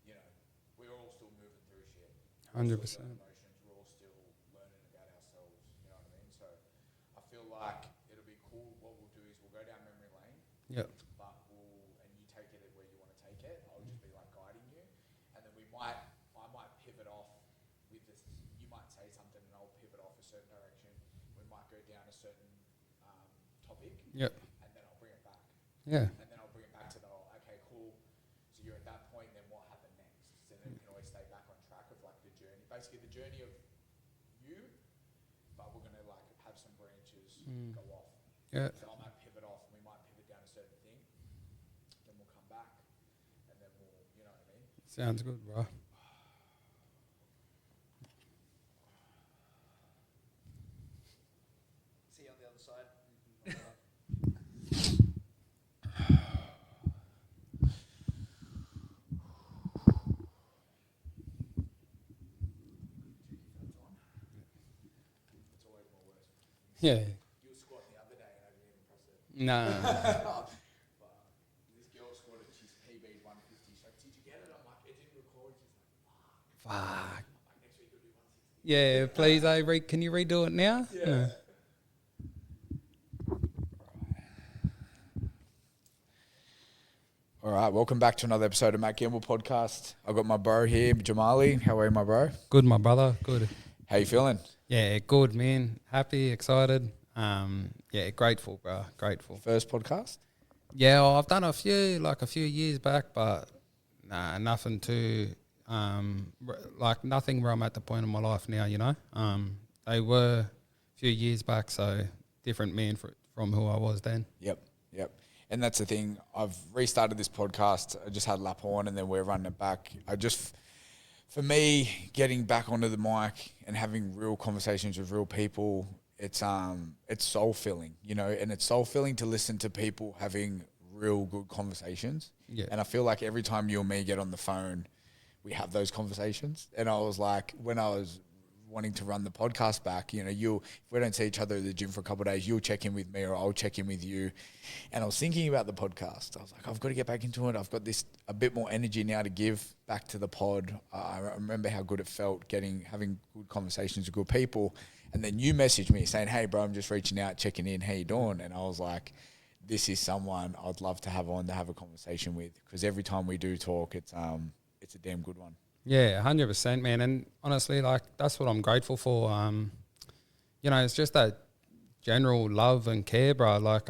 you know, we're all still moving through shit. 100%. Emotions, we're all still learning about ourselves. You know what I mean? So I feel like it'll be cool. What we'll do is we'll go down memory lane. Yep. But and you take it where you want to take it. I'll just be like guiding you, and then I might pivot off with this. You might say something, and I'll pivot off a certain direction. We might go down a certain topic. Yep. And then I'll bring it back. Yeah. And then I'll bring it back to okay, cool. So you're at that point, then what happened next? So then we can always stay back on track of like the journey, basically the journey of you, but we're gonna like have some branches go off. Yeah. So I might pivot off, and we might pivot down a certain thing. Then we'll come back, and then we'll, you know what I mean? Sounds good, bro. See you on the other side. It's always more worse. Yeah. You were squatting the other day, and I didn't even press it. Nah. But this girl squatted, she's PB 150. She's like, did you get it? I'm like, it didn't record. She's like, Fuck. like next week it'll be 160. Yeah, please, can you redo it now? Yeah. All right, welcome back to another episode of Matt Gamble Podcast. I've got my bro here, Jamali. How are you, my bro? Good, my brother. Good. How you feeling? Yeah, good, man. Happy, excited. Yeah, grateful, bro. Grateful. First podcast? Yeah, well, I've done a few years back, but nothing too, nothing where I'm at the point in my life now, you know. They were a few years back, so different man from who I was then. Yep. And that's the thing. I've restarted this podcast. I just had lap on, and then we're running it back. For me, getting back onto the mic and having real conversations with real people, it's soul filling, you know, and it's soul filling to listen to people having real good conversations. Yeah. And I feel like every time you and me get on the phone, we have those conversations. And I was like, when I was wanting to run the podcast back, you know, if we don't see each other at the gym for a couple of days, you'll check in with me or I'll check in with you. And I was thinking about the podcast. I was like, I've got to get back into it. I've got a bit more energy now to give back to the pod. I remember how good it felt having good conversations with good people. And then you messaged me saying, hey bro, I'm just reaching out, checking in. How you doing? And I was like, this is someone I'd love to have on to have a conversation with, because every time we do talk, it's a damn good one. Yeah, 100%, man. And honestly, like, that's what I'm grateful for. You know, it's just that general love and care, bro. Like,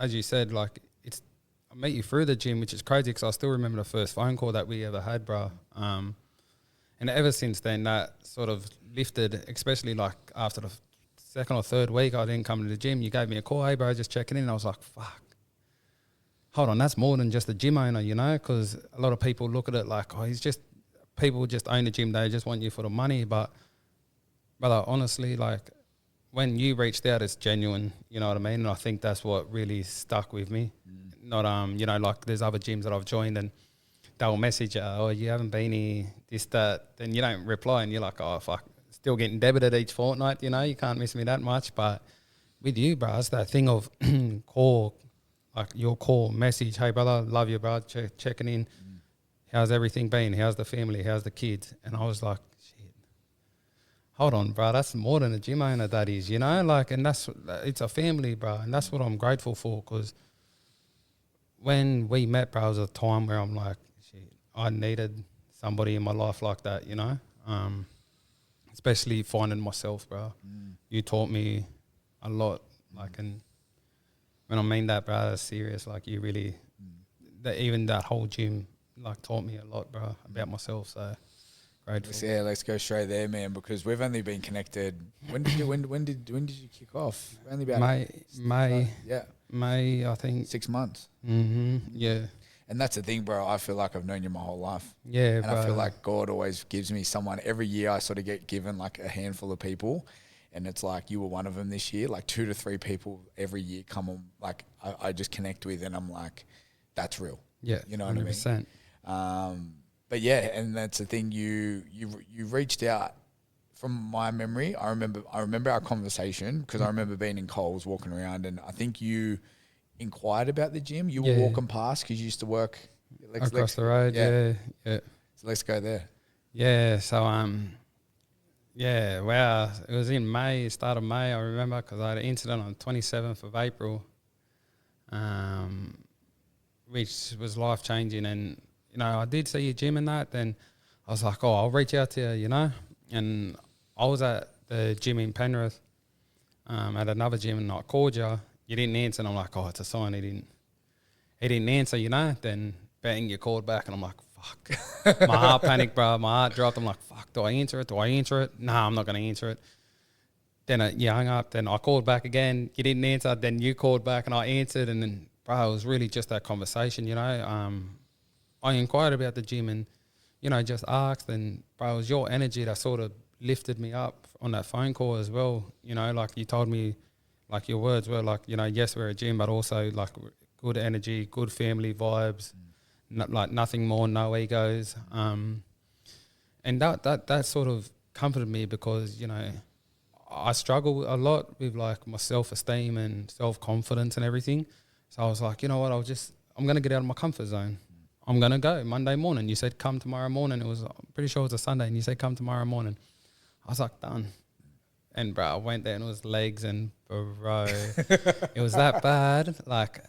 as you said, like, I met you through the gym, which is crazy because I still remember the first phone call that we ever had, bro. And ever since then, that sort of lifted, especially like after the second or third week I didn't come to the gym. You gave me a call, hey, bro, just checking in. And I was like, fuck. Hold on, that's more than just a gym owner, you know, because a lot of people look at it like, oh, people just own a gym, they just want you for the money. But brother, honestly, like, when you reached out, it's genuine, you know what I mean? And I think that's what really stuck with me. Not you know, like, there's other gyms that I've joined and they'll message you, oh, you haven't been here, this, that, then you don't reply and you're like, oh fuck, still getting debited each fortnight, you know, you can't miss me that much. But with you, bro, it's that thing of your call message, hey brother, love you, bro, checking in. How's everything been? How's the family? How's the kids? And I was like, shit, hold on, bro. That's more than a gym owner, that is, you know? Like, and it's a family, bro. And that's what I'm grateful for, because when we met, bro, it was a time where I'm like, shit, I needed somebody in my life like that, you know? Especially finding myself, bro. You taught me a lot. Like, and when I mean that, bro, that's serious. Like, you really, even that whole gym, like, taught me a lot, bro, about myself. So grateful. Yeah, let's go straight there, man, because we've only been connected. When did you kick off? Only about May, I think. 6 months. Yeah. And that's the thing, bro. I feel like I've known you my whole life. Yeah, and bro. I feel like God always gives me someone. Every year I sort of get given like a handful of people, and it's like you were one of them this year. Like 2 to 3 people every year come on. Like I just connect with, and I'm like, that's real. Yeah, you know 100%. what I mean. But yeah, and that's the thing. You reached out. From my memory, I remember our conversation, because I remember being in Coles walking around, and I think you inquired about the gym. You were walking past because you used to work across the road. Yeah. So let's go there. Yeah, so yeah, wow, it was in May, start of May, I remember, because I had an incident on the 27th of April, which was life changing. And I did see a gym and that. Then I was like, oh, I'll reach out to you, And I was at the gym in Penrith, at another gym, and I called you. You didn't answer, and I'm like, oh, it's a sign he didn't answer, Then bang, you called back, and I'm like, fuck. My heart panicked, bro. My heart dropped. I'm like, fuck, do I answer it? Do I answer it? Nah, I'm not going to answer it. Then you hung up. Then I called back again. You didn't answer. Then you called back, and I answered. And then, bro, it was really just that conversation, I inquired about the gym and, just asked. And, bro, it was your energy that sort of lifted me up on that phone call as well. Like you told me, like your words were like, yes, we're a gym, but also like good energy, good family vibes, like nothing more, no egos. And that sort of comforted me because, I struggle a lot with like my self-esteem and self-confidence and everything. So I was like, you know what, I'm going to get out of my comfort zone. I'm going to go Monday morning. You said come tomorrow morning. I'm pretty sure it was a Sunday, and you said come tomorrow morning. I was like, done. And bro, I went there and it was legs, and bro, it was that bad. Like,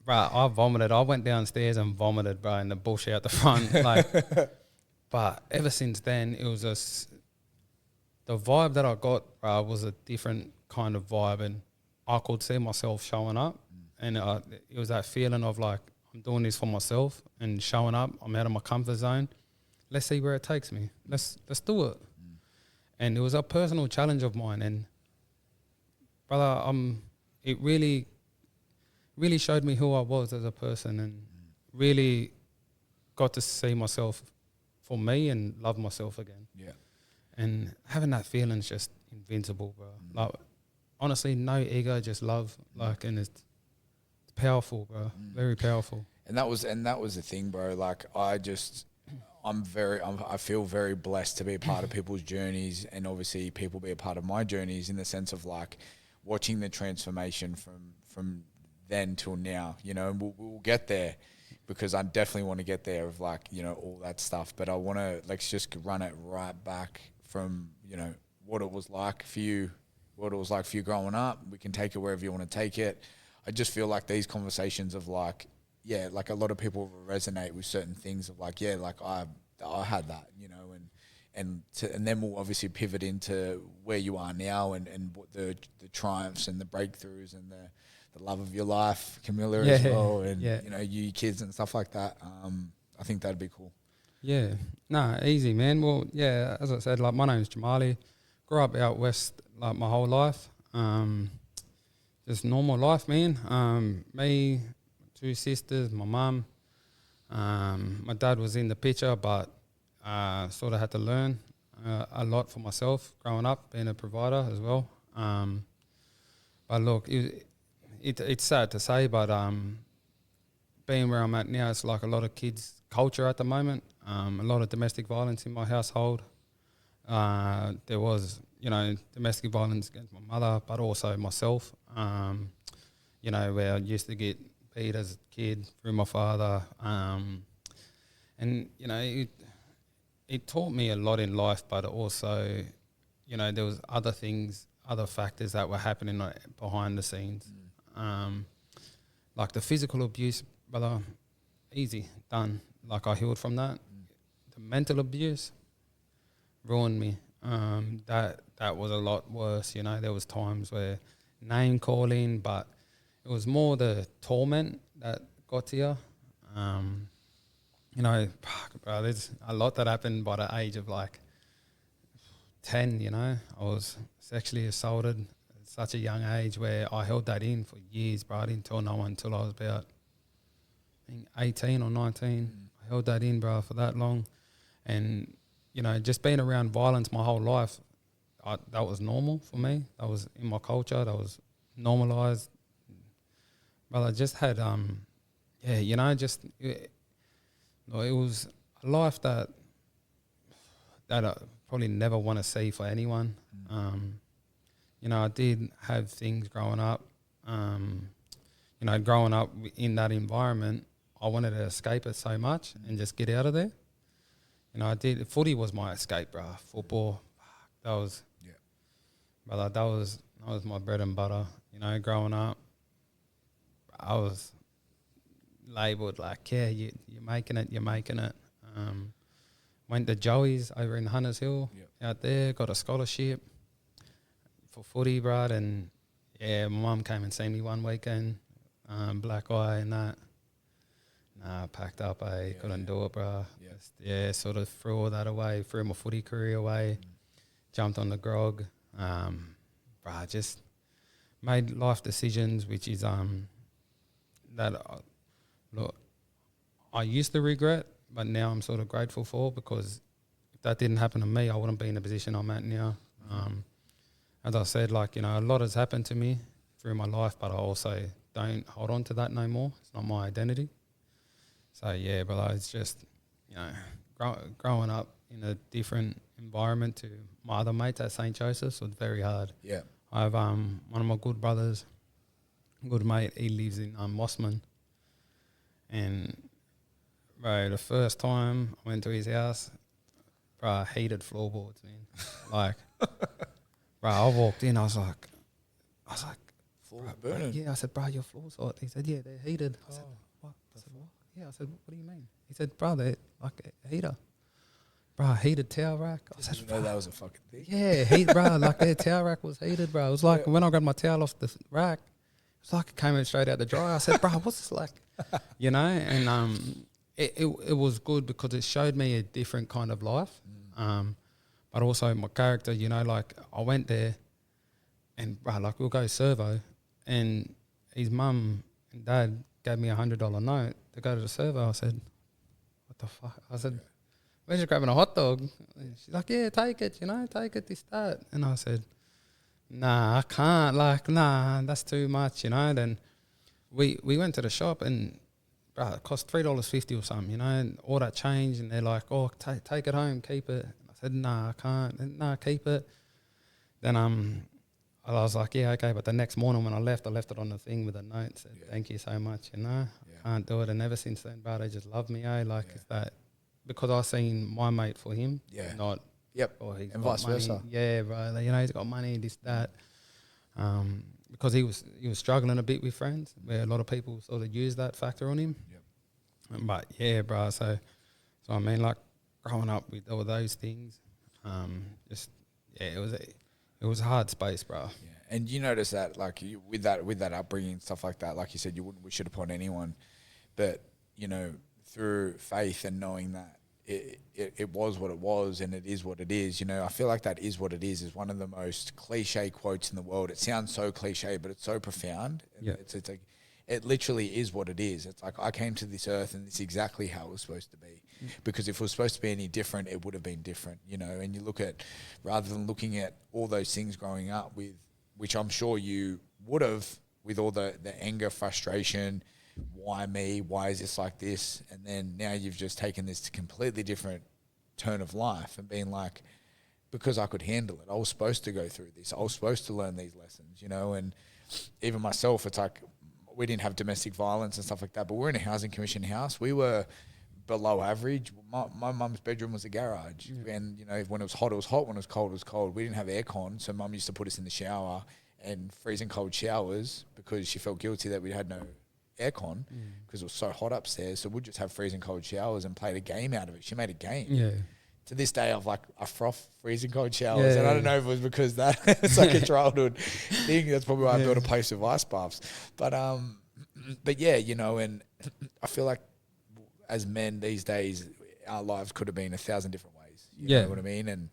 bro, I vomited. I went downstairs and vomited, bro, in the bush out the front. Like, but ever since then, it was the vibe that I got, bro, was a different kind of vibe, and I could see myself showing up, and it was that feeling of like, I'm doing this for myself and showing up. I'm out of my comfort zone. Let's see where it takes me. Let's do it. And it was a personal challenge of mine, and brother, it really, really showed me who I was as a person, and really got to see myself for me and love myself again. Yeah. And having that feeling is just invincible, bro. Like, honestly, no ego, just love. Like, and it's powerful, bro. Very powerful. And that was the thing, bro. Like, I feel very blessed to be a part of people's journeys, and obviously people be a part of my journeys, in the sense of like watching the transformation from then till now, and we'll get there, because I definitely want to get there of like, all that stuff. But I want to, let's just run it right back from, what it was like for you, growing up. We can take it wherever you want to take it. I just feel like these conversations of like, yeah, like a lot of people resonate with certain things of like, yeah, like I had that, and then we'll obviously pivot into where you are now, and what the triumphs and the breakthroughs and the love of your life, Camilla, as well, and you kids and stuff like that. I think that'd be cool. Yeah, nah, easy, man. Well, yeah, as I said, like my name's Jamali. Grew up out west like my whole life. Just normal life, man. Me, 2 sisters, my mum. My dad was in the picture, but sort of had to learn a lot for myself growing up, being a provider as well. But look, it's sad to say, but being where I'm at now, it's like a lot of kids' culture at the moment. A lot of domestic violence in my household. There was, domestic violence against my mother, but also myself. Where I used to get beat as a kid through my father. And, it taught me a lot in life, but also, there was other things, other factors that were happening behind the scenes. Like the physical abuse, brother, easy, done. Like I healed from that. The mental abuse ruined me. That was a lot worse, There was times where name calling, but it was more the torment that got to you. Bro, there's a lot that happened by the age of like 10, I was sexually assaulted at such a young age where I held that in for years, bro. I didn't tell no one until I was about, I think, 18 or 19. I held that in, bro, for that long. And, just being around violence my whole life, that was normal for me. That was in my culture. That was normalised. But I just had, it was a life that I probably never want to see for anyone. I did have things growing up. Growing up in that environment, I wanted to escape it so much and just get out of there. You know, I did. Footy was my escape, bro. Football, that was, brother. That was my bread and butter. You know, growing up, I was labelled like, yeah, you're making it. You're making it. Went to Joey's over in Hunters Hill out there. Got a scholarship for footy, bro. And yeah, my mum came and seen me one weekend. Black eye and that. Nah, packed up. I couldn't do it, bro. Sort of threw all that away. Threw my footy career away. Jumped on the grog. Bro, just made life decisions, which is look, I used to regret, but now I'm sort of grateful for, because if that didn't happen to me, I wouldn't be in the position I'm at now. As I said, like, you know, a lot has happened to me through my life, but I also don't hold on to that no more. It's not my identity. So, yeah, brother, it's just, you know, growing up in a different environment to my other mates at St. Joseph's was very hard. Yeah. I have one of my good brothers, good mate, he lives in Mossman. And, bro, the first time I went to his house, bro, I hated floorboards, man. Like, bro, I walked in, I was like, Floor's burning. yeah, I said, bro, your floor's hot. He said, yeah, they're heated. I said, what? I said, what? Yeah, I said, what do you mean? He said, bro, they're like a heater. Bro, heated towel rack. I said, Didn't know that was a fucking thing. yeah, bro, like their towel rack was heated, bro. It was like when I got my towel off the rack, it's like it came in straight out the dryer. I said, bro, what's this like? You know, and it was good because it showed me a different kind of life. But also my character, you know, like I went there and, bro, like we'll go servo, and his mum and dad gave me $100 note to go to the servo. I said, what the fuck? I said, we're just grabbing a hot dog. And she's like, yeah, take it, you know, take it, this, that. And I said, nah, I can't, like, nah, that's too much, you know. Then we went to the shop and, bro, it cost $3.50 or something, you know, and all that change, and they're like, oh, take it home, keep it. I said, nah, I can't. And, nah, keep it. Then I was like, yeah, okay. But the next morning when I left it on the thing with a note, said, thank you so much, you know. I can't do it. And ever since then, bro, they just love me, like, it's that, because I seen my mate for him, not, or he's and got vice money. versa. Yeah, bro, you know, he's got money, this, that. Because he was struggling a bit with friends, where a lot of people sort of use that factor on him. But yeah, bro, so I mean, like, growing up with all those things, it was a hard space, bro. Yeah. And you notice that, like, with that upbringing and stuff like that, like you said, you wouldn't wish it upon anyone, but, you know, through faith and knowing that it was what it was and it is what it is, you know, I feel like that is what it is one of the most cliche quotes in the world. It sounds so cliche, but it's so profound. It's like, it literally is what it is. It's like, I came to this earth and it's exactly how it was supposed to be. Because if it was supposed to be any different, it would have been different, you know. And you look at, rather than looking at all those things growing up with, which I'm sure you would have, with all the anger, frustration, why me, why is this like this? And then now you've just taken this to completely different turn of life and being like, because I could handle it, I was supposed to go through this, I was supposed to learn these lessons, you know. And even myself, it's like, we didn't have domestic violence and stuff like that, but we're in a housing commission house. We were below average. My mum's bedroom was a garage. And, you know, when it was hot, it was hot. When it was cold, it was cold. We didn't have aircon, so mum used to put us in the shower and freezing cold showers because she felt guilty that we had no aircon because it was so hot upstairs. So we'd just have freezing cold showers and played a game out of it. She made a game. Yeah. To this day, I've like, I froth freezing cold showers. And I don't know if it was because that it's like a childhood thing. That's probably why I built a place with ice baths. But yeah, you know, and I feel like as men these days, our lives could have been 1,000 different ways. You know what I mean? And,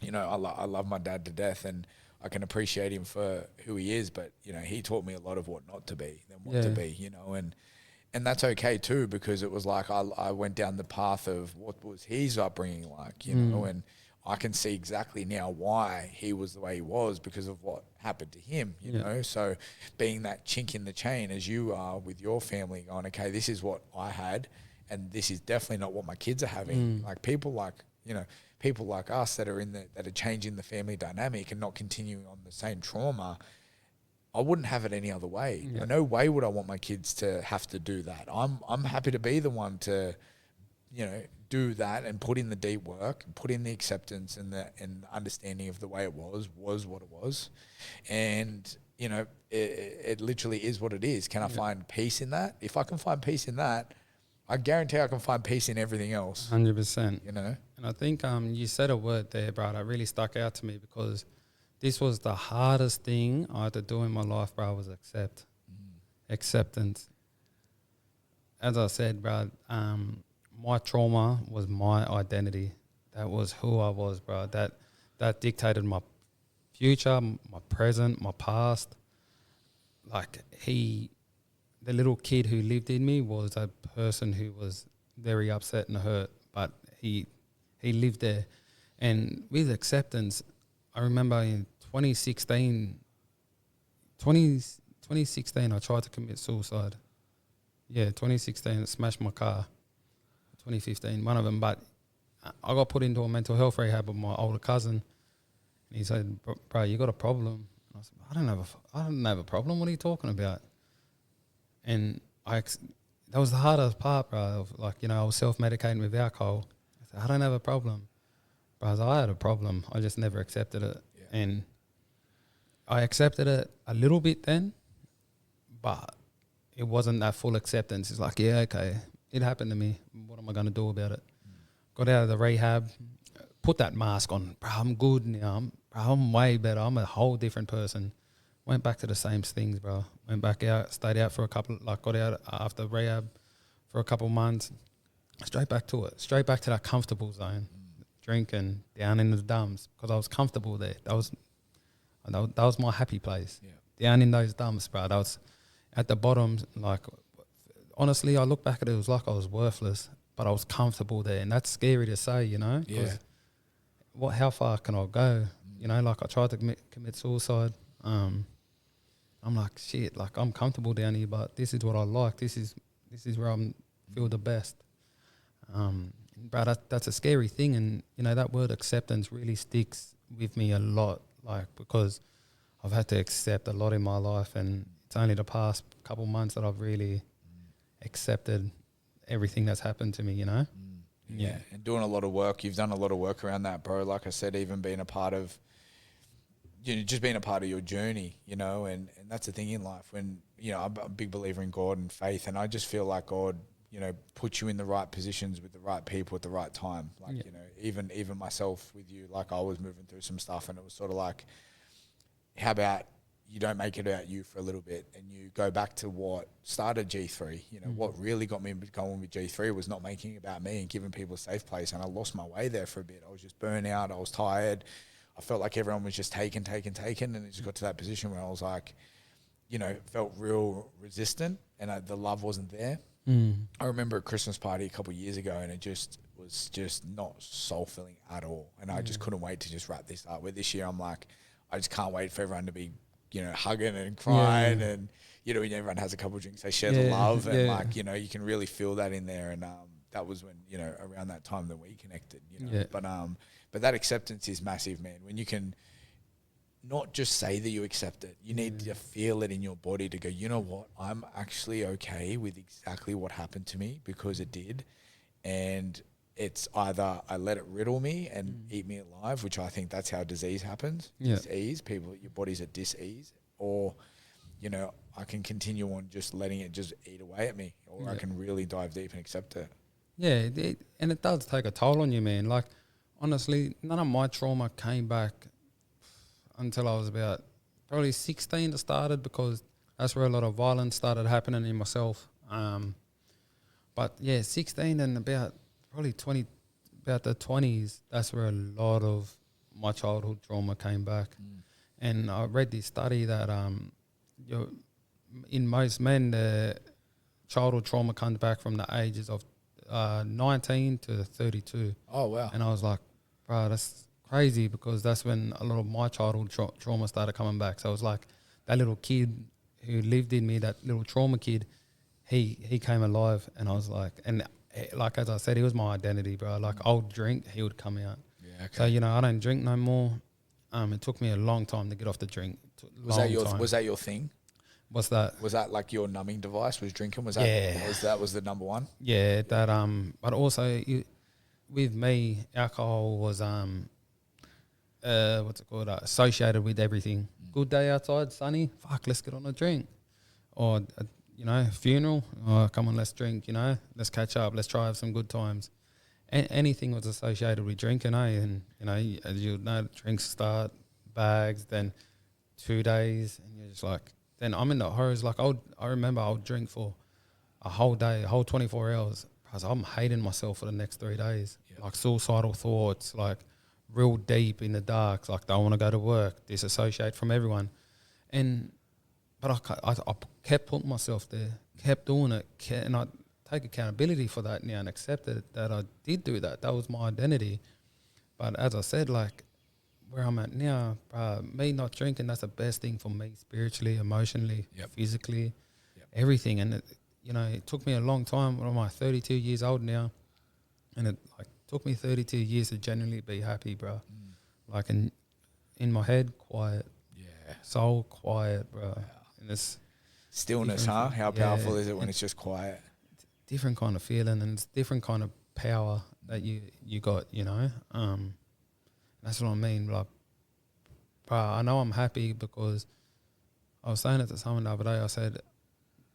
you know, I love my dad to death and I can appreciate him for who he is, but, you know, he taught me a lot of what not to be than what to be, you know, and that's okay too, because it was like I went down the path of what was his upbringing like, you know, and I can see exactly now why he was the way he was because of what happened to him, you know. So being that chink in the chain as you are with your family going, okay, this is what I had and this is definitely not what my kids are having. Like people like, you know, people like us that are that are changing the family dynamic and not continuing on the same trauma, I wouldn't have it any other way. No way would I want my kids to have to do that. I'm happy to be the one to do that and put in the deep work, put in the acceptance and the understanding of the way it was what it was, and it literally is what it is. Can I find peace in that? If I can find peace in that, I guarantee I can find peace in everything else. 100%. And I think you said a word there, bro, that really stuck out to me, because this was the hardest thing I had to do in my life, bro, was acceptance. As I said, bro, my trauma was my identity. That was who I was, bro. That dictated my future, my present, my past. Like the little kid who lived in me was a person who was very upset and hurt, but he lived there. And with acceptance, I remember in 2016, I tried to commit suicide. Yeah, 2016, I smashed my car. 2015, one of them. But I got put into a mental health rehab with my older cousin. And he said, bro, you got a problem. And I said, I don't have a problem. What are you talking about? And that was the hardest part, bro. Of I was self-medicating with alcohol. I said, I don't have a problem. Bro, I had a problem. I just never accepted it. Yeah. And I accepted it a little bit then, but it wasn't that full acceptance. It's like, yeah, okay, it happened to me. What am I going to do about it? Got out of the rehab, put that mask on. Bro, I'm good now. I'm way better. I'm a whole different person. Went back to the same things, bro. Went back out, stayed out for got out after rehab for a couple months. Straight back to it. Straight back to that comfortable zone. Drinking, down in the dumps, because I was comfortable there. That was my happy place. Yeah. Down in those dumps, bro. That was at the bottom. Honestly, I look back at it, it was like I was worthless, but I was comfortable there, and that's scary to say, Yeah. How far can I go? I tried to commit suicide. I'm like, shit, I'm comfortable down here, but this is what I like. This is where I feel the best. But that's a scary thing, and that word acceptance really sticks with me a lot, because I've had to accept a lot in my life, and it's only the past couple months that I've really accepted everything that's happened to me. Yeah, and doing a lot of work. You've done a lot of work around that, bro. Like I said, even being a part of, just being a part of your journey, and that's the thing in life. When I'm a big believer in God and faith, and I just feel like God, put you in the right positions with the right people at the right time. Even myself with you, I was moving through some stuff, and it was sort of like, how about you don't make it about you for a little bit, and you go back to what started G3. What really got me going with G3 was not making it about me and giving people a safe place. And I lost my way there for a bit. I was just burnt out. I was tired. I felt like everyone was just taken. And it just got to that position where I was like, felt real resistant, and the love wasn't there. I remember a Christmas party a couple of years ago, and it just was just not soul-filling at all. And I just couldn't wait to just wrap this up. Where this year I'm like, I just can't wait for everyone to be, hugging and crying, and when everyone has a couple of drinks, they share the love, and you can really feel that in there. And that was when around that time that we connected. But that acceptance is massive, man. When you can not just say that you accept it, you need to feel it in your body to go, you know what, I'm actually okay with exactly what happened to me, because it did. And it's either I let it riddle me and eat me alive, which I think that's how disease happens. Dis-ease, your body's at dis-ease, or I can continue on just letting it just eat away at me, or I can really dive deep and accept it. Yeah, and it does take a toll on you, man. Honestly, none of my trauma came back until I was about probably 16 to started, because that's where a lot of violence started happening in myself. But 16 and about probably 20, about the 20s, that's where a lot of my childhood trauma came back. And I read this study that in most men, the childhood trauma comes back from the ages of 19 to 32. Oh, wow. And I was like, bro, that's crazy, because that's when a lot of my childhood trauma started coming back. So it was like that little kid who lived in me, that little trauma kid, he came alive, and I was like, and as I said, he was my identity, bro. I'll drink, he would come out. Yeah, okay. So I don't drink no more. It took me a long time to get off the drink. Was that your thing? What's that? Was that like your numbing device? Was drinking? Was Yeah. that was the number one? Yeah, that but also with me, alcohol was what's it called? Associated with everything. Good day outside, sunny. Fuck, let's get on a drink. Or funeral. Oh, come on, let's drink. Let's catch up. Let's try have some good times. Anything was associated with drinking, And as you know, drinks start bags, then 2 days, and you're just like. Then I'm in the horrors. Like I remember I would drink for a whole day, a whole 24 hours. Because I'm hating myself for the next 3 days. Yep. Like suicidal thoughts, like real deep in the dark. Like don't want to go to work, disassociate from everyone. But I kept putting myself there, kept doing it, and I take accountability for that now and accept that I did do that. That was my identity. But as I said, like where I'm at now, me not drinking, that's the best thing for me spiritually, emotionally, physically, everything. And it took me a long time. What am I, 32 years old now? And it took me 32 years to genuinely be happy, bro. Like in my head, quiet. Yeah. Soul, quiet, bro. And it's stillness, huh? How powerful is it when it's just quiet? Different kind of feeling, and it's different kind of power that you got, That's what I mean. Like, bro, I know I'm happy because I was saying it to someone the other day. I said,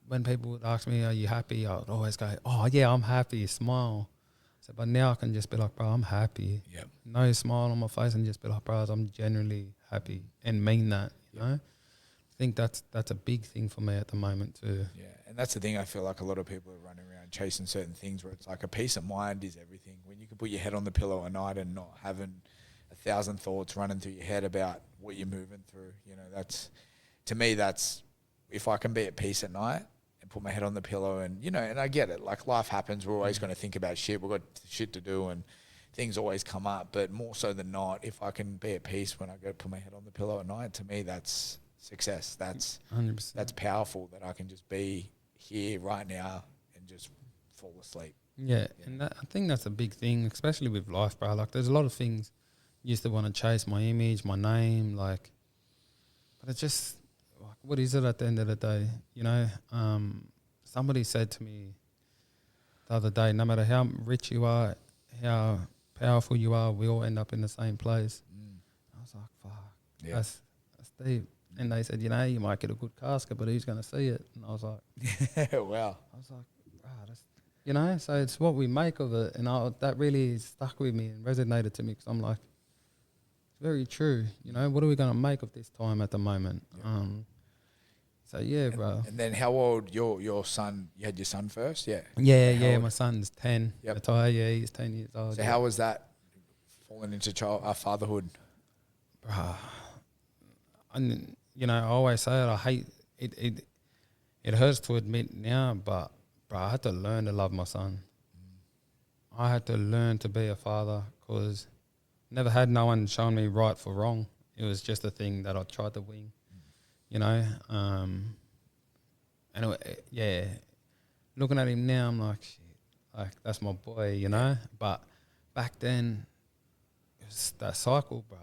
when people would ask me, are you happy? I would always go, oh, yeah, I'm happy, smile. I said, but now I can just be like, bro, I'm happy. Yep. No smile on my face and just be like, bro, I'm genuinely happy and mean that, you know? I think that's a big thing for me at the moment too. Yeah, and that's the thing. I feel like a lot of people are running around chasing certain things where it's like a peace of mind is everything. When you can put your head on the pillow at night and not having 1,000 thoughts running through your head about what you're moving through, that's, to me, that's, if I can be at peace at night and put my head on the pillow and, and I get it, like life happens. We're always going to think about shit. We've got shit to do and things always come up, but more so than not, if I can be at peace when I go put my head on the pillow at night, to me, that's success. That's 100%. That's powerful that I can just be here right now and just fall asleep. Yeah. And I think that's a big thing, especially with life, bro. Like there's a lot of things used to want to chase, my image, my name, like, but it's just, like, what is it at the end of the day? Somebody said to me the other day, no matter how rich you are, how powerful you are, we all end up in the same place. I was like, fuck, that's deep. And they said, you might get a good casket, but who's going to see it? And I was like, wow. I was like, that's, so it's what we make of it. And that really stuck with me and resonated to me because I'm like, it's very true. What are we going to make of this time at the moment? So, yeah, bro. And then how old your son, you had your son first? Yeah. Yeah, my son's 10. Yep. He's 10 years old. So how was that falling into fatherhood? Bruh. I always say it, I hate it. It hurts to admit now, but I had to learn to love my son. I had to learn to be a father because never had no one showing me right for wrong. It was just a thing that I tried to wing, looking at him now, I'm like, shit, like that's my boy, But back then, it was that cycle, bro.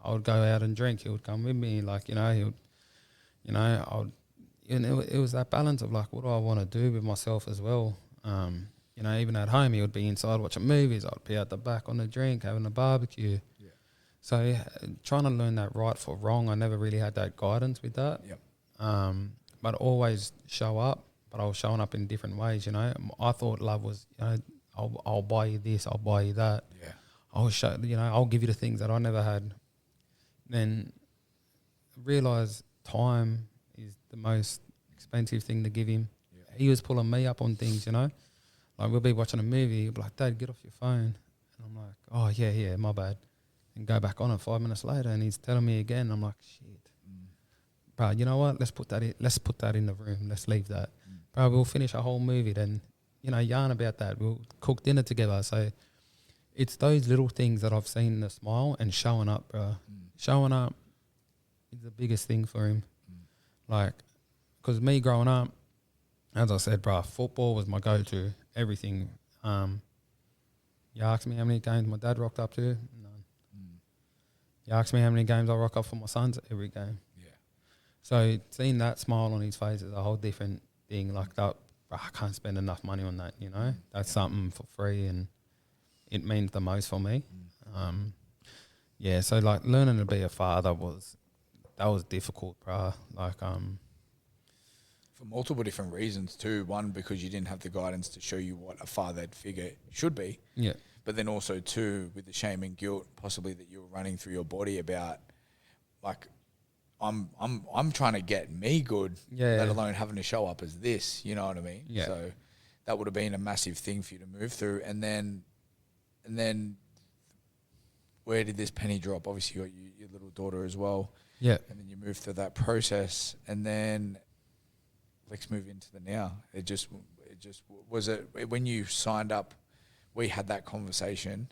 I would go out and drink. He would come with me, like it was that balance of like, what do I want to do with myself as well? Even at home, he would be inside watching movies. I'd be out the back on the drink, having a barbecue. Yeah. So trying to learn that right for wrong, I never really had that guidance with that. Yep. But always show up. But I was showing up in different ways. I thought love was, I'll buy you this, I'll buy you that. Yeah. I'll give you the things that I never had. Then realize time is the most expensive thing to give him. Yeah. He was pulling me up on things, like we'll be watching a movie, he'll be like, Dad, get off your phone. And I'm like, oh yeah, my bad. And go back on it 5 minutes later and he's telling me again. I'm like, shit. Bro, you know what? Let's put that in the room. Let's leave that. Bro, we'll finish a whole movie then, yarn about that. We'll cook dinner together. So it's those little things that I've seen the smile and showing up, bro. Showing up is the biggest thing for him. Like, because me growing up, as I said, bro, football was my go-to, everything. You ask me how many games my dad rocked up to? None. You ask me how many games I rock up for my sons? Every game. Yeah. So seeing that smile on his face is a whole different thing. Like that, bro, I can't spend enough money on that. You know, that's something for free, and it means the most for me. Yeah. So like learning to be a father was difficult, bro. Like For multiple different reasons too. One, because you didn't have the guidance to show you what a fathered figure should be. yeah. But then also too, with the shame and guilt possibly that you were running through your body about, like, I'm trying to get me good, let alone having to show up as this. You know what I mean? Yeah. So that would have been a massive thing for you to move through. And then where did this penny drop? Obviously, you got your little daughter as well. Yeah. And then you move through that process, and then let's move into the now. It just was it when you signed up. We had that conversation.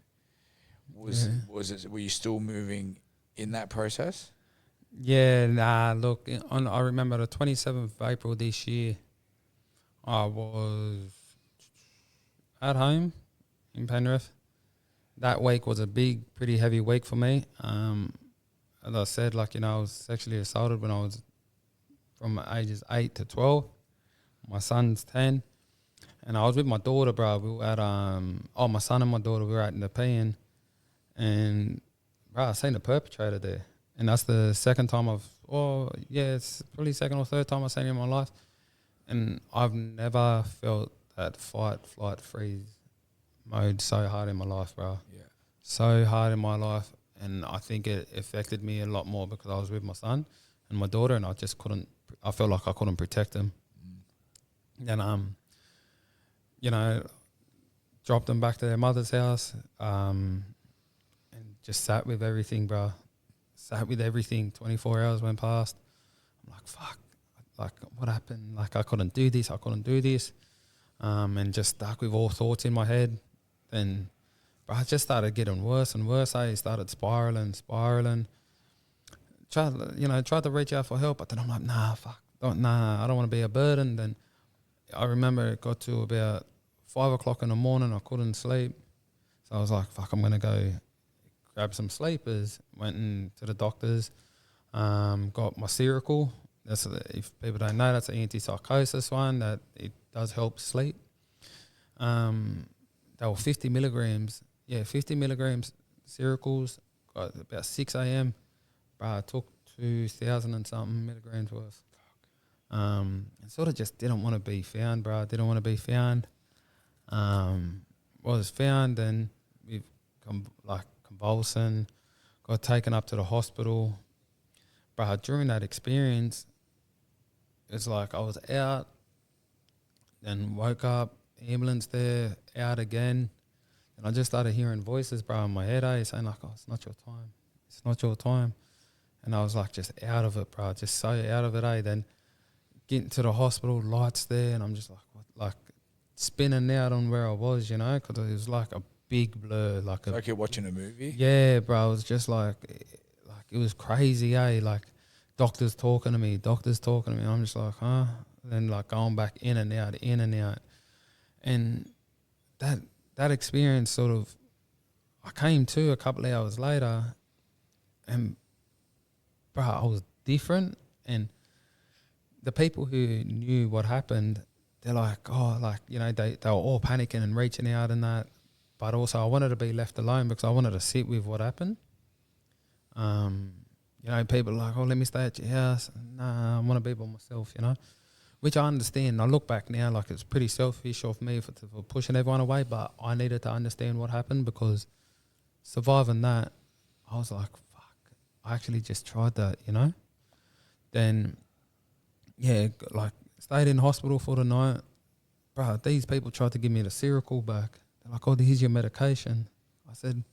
Was it? Were you still moving in that process? Yeah, nah, look, I remember the 27th of April this year, I was at home in Penrith. That week was a pretty heavy week for me. As I said, like, I was sexually assaulted when I was from ages 8 to 12. My son's 10. And I was with my daughter, bro. We were at, my son and my daughter, we were at Nepean. And, bro, I seen the perpetrator there. And that's the second time it's probably second or third time I've seen him in my life. And I've never felt that fight, flight, freeze mode so hard in my life, bro. Yeah. So hard in my life. And I think it affected me a lot more because I was with my son and my daughter, and I just I felt like I couldn't protect them. Then, dropped them back to their mother's house, and just sat with everything, bro. Sat with everything. 24 hours went past. I'm like, fuck. Like, what happened? Like, I couldn't do this. And just stuck with all thoughts in my head. Then, bro, I just started getting worse and worse. I started spiraling. Tried to reach out for help, but then I'm like, I don't want to be a burden. Then I remember it got to about 5 o'clock in the morning. I couldn't sleep. So I was like, fuck, I'm going to go grab some sleepers. Went into the doctors, got my Seroquel. If people don't know, that's an antipsychosis one that it does help sleep. They were 50 milligrams. Yeah, 50 milligrams Seroquels. Got about 6 a.m. Bro, I took 2,000 and something milligrams worth. And sort of just didn't want to be found, bro. Didn't want to be found. Was found, and we've convulsing, got taken up to the hospital. Bro, during that experience, it's like I was out, then woke up, ambulance there, out again. And I just started hearing voices, bro, in my head, saying like, oh, it's not your time. It's not your time. And I was like just out of it, bro, just so out of it, Then getting to the hospital, lights there, and I'm just like, what? Like spinning out on where I was, because it was like a big blur. Like you're watching a movie? Yeah, bro, it was just like it was crazy, Like doctors talking to me. I'm just like, huh? And then like going back in and out. And that experience sort of, I came to a couple of hours later, and bro, I was different. And the people who knew what happened, they're like, they were all panicking and reaching out and that. But also I wanted to be left alone because I wanted to sit with what happened. People are like, oh, let me stay at your house. Nah, I want to be by myself, which I understand. I look back now, like it's pretty selfish of me for pushing everyone away, but I needed to understand what happened because surviving that, I was like, fuck, I actually just tried that, Then, yeah, like stayed in hospital for the night. Bro, these people tried to give me the Seroquel back. They're like, oh, here's your medication. I said,